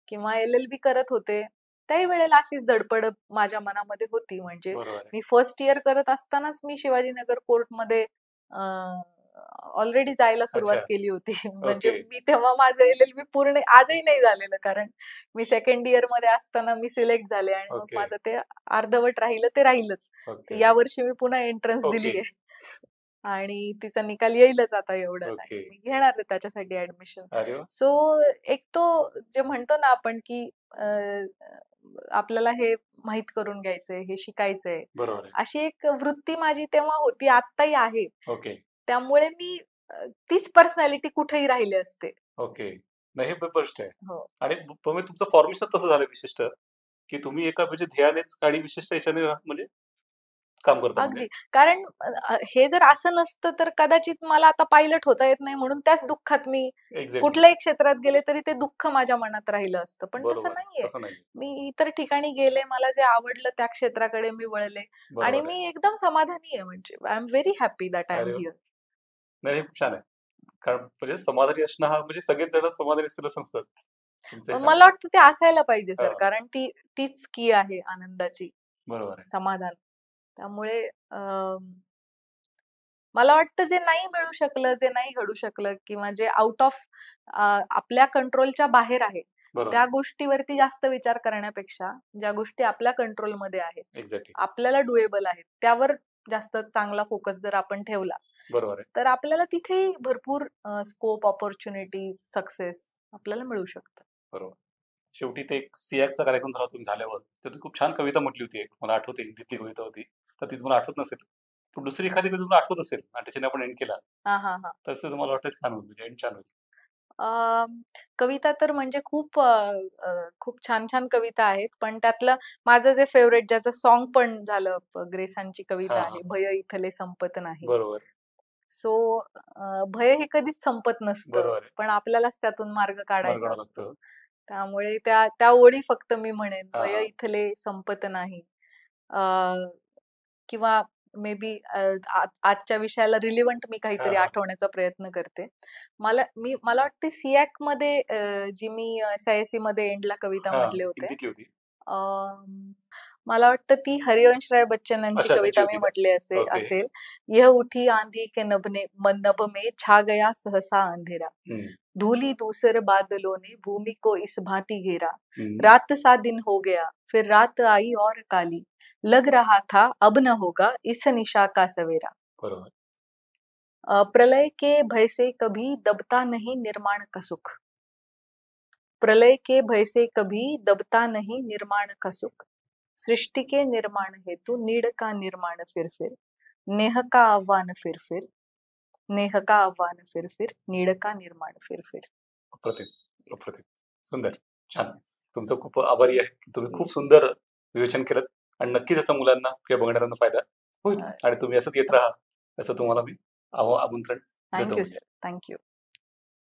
किंवा LLB करत होते त्याही वेळेला अशीच धडपड माझ्या मनामध्ये होती. म्हणजे मी फर्स्ट इयर करत असतानाच मी शिवाजीनगर कोर्टमध्ये ऑलरेडी जायला सुरुवात केली होती. म्हणजे मी तेव्हा माझं LLB पूर्ण आजही नाही झालेलं, कारण मी सेकंड इयर मध्ये असताना मी सिलेक्ट झाले आणि मग माझं ते अर्धवट राहिलं ते राहिलंच. या वर्षी मी पुन्हा एंट्रन्स दिली आहे आणि तिचा निकाल येईलच आता एवढं नाही, मी घेणार आहे त्याच्यासाठी ऍडमिशन. सो एक तो जे म्हणतो ना आपण की आपल्याला हे माहित करून घ्यायचंय, हे शिकायचंय, अशी एक वृत्ती माझी तेव्हा होती, आत्ताही आहे. त्यामुळे मी तीच पर्सनॅलिटी कुठेही राहिले असते. नाही, हे बेस्ट आहे. आणि तुमचं फॉर्मेशन तसं झालं विशिष्ट की तुम्ही एका म्हणजे ध्येयानेच आणि विशिष्ट याच्याने म्हणजे काम करता अगदी. कारण हे जर असं नसतं तर कदाचित मला आता पायलट होता येत नाही म्हणून त्याच दुःखात मी कुठल्याही क्षेत्रात गेले तरी ते दुःख माझ्या मनात राहिलं असतं. पण तसं नाहीये. मी इतर ठिकाणी गेले, मला जे आवडलं त्या क्षेत्राकडे मी वळले आणि मी एकदम समाधानी आहे. म्हणजे I am very happy that I am here. नाही, खूप छान आहे. कारण म्हणजे समाधानी असणं हा म्हणजे सगळेच जण समाधानी असतील असं नसतं. मला वाटतं ते असायला पाहिजे सर, कारण तीच की आहे आनंदाची. बरोबर आहे. समाधान. त्यामुळे मला वाटतं जे नाही मिळू शकलं, जे नाही घडू शकलं किंवा जे आउट ऑफ आपल्या कंट्रोलच्या बाहेर आहे, त्या गोष्टीवरती जास्त विचार करण्यापेक्षा ज्या गोष्टी आपल्या कंट्रोलमध्ये आहेत, आपल्याला डुएबल आहेत, त्यावर जास्त चांगला फोकस जर आपण ठेवला, तर आपल्याला तिथेही भरपूर स्कोप, ऑपॉर्च्युनिटी, सक्सेस आपल्याला मिळू शकतं. बरोबर. शेवटी ते एक सियाकचा कार्यक्रम झाला तुम्ही झाल्यावर, तर तुम्ही खूप छान कविता म्हटली होती. मला आठवते हिंदीतली कविता होती. तर ती तुम्हाला आठवत नसेल. पण दुसरी एखादी कविता तुम्हाला आठवत असेल आणि त्याच्याने आपण एंड केला. तसं तुम्हाला वाटतं छान होईल, म्हणजे एंड छान होईल. कविता तर म्हणजे खूप छान कविता आहेत. पण त्यातलं माझं जे फेवरेट, ज्याचं सॉन्ग पण झालं, ग्रेसांची कविता आहे, भय इथले संपत नाही. बरोबर. सो भय हे कधीच संपत नसतं, पण आपल्यालाच त्यातून मार्ग काढायचा असतो. त्यामुळे त्या ओळी फक्त मी म्हणेन, भय इथले संपत नाही. किंवा मे बी आजच्या विषयाला रिलिव्हंट मी काहीतरी आठवण्याचा प्रयत्न करते. मला वाटते सियाक मध्ये जी मी SISC मध्ये एंडला कविता म्हटले होते, मला वाटतं ती हरिवंशराय बच्चन यांची कविता मी म्हटले असेल. यह उठी आंधी के नभ में छा गया सहसा अंधेरा, धूली दूसर बादलों ने भूमि को इस भांति घेरा, रात सा दिन हो गया फिर रात आई और काली, लग रहा था अब न होगा इस निशा का सवेरा. प्रलय के भय से कभी दबता नहीं निर्माण का सुख, प्रलय के भय से कभी दबता नहीं निर्माण का सुख, सृष्टि के निर्माण हेतु नीड का निर्माण फिर नेह का आह्वान फिर नेह का आह्वान फिर नीड का निर्माण फिर. अप्रतिम. सुंदर, छान. तुमचं खूप आभारी आहे की तुम्ही खूप सुंदर विवेचन केलं आणि नक्की त्याचा मुलांना किंवा बघणाऱ्यांना फायदा होईल आणि तुम्ही असंच येत राहा असं तुम्हाला मी आमंत्रण देतो. Thank you sir. थँक्यू.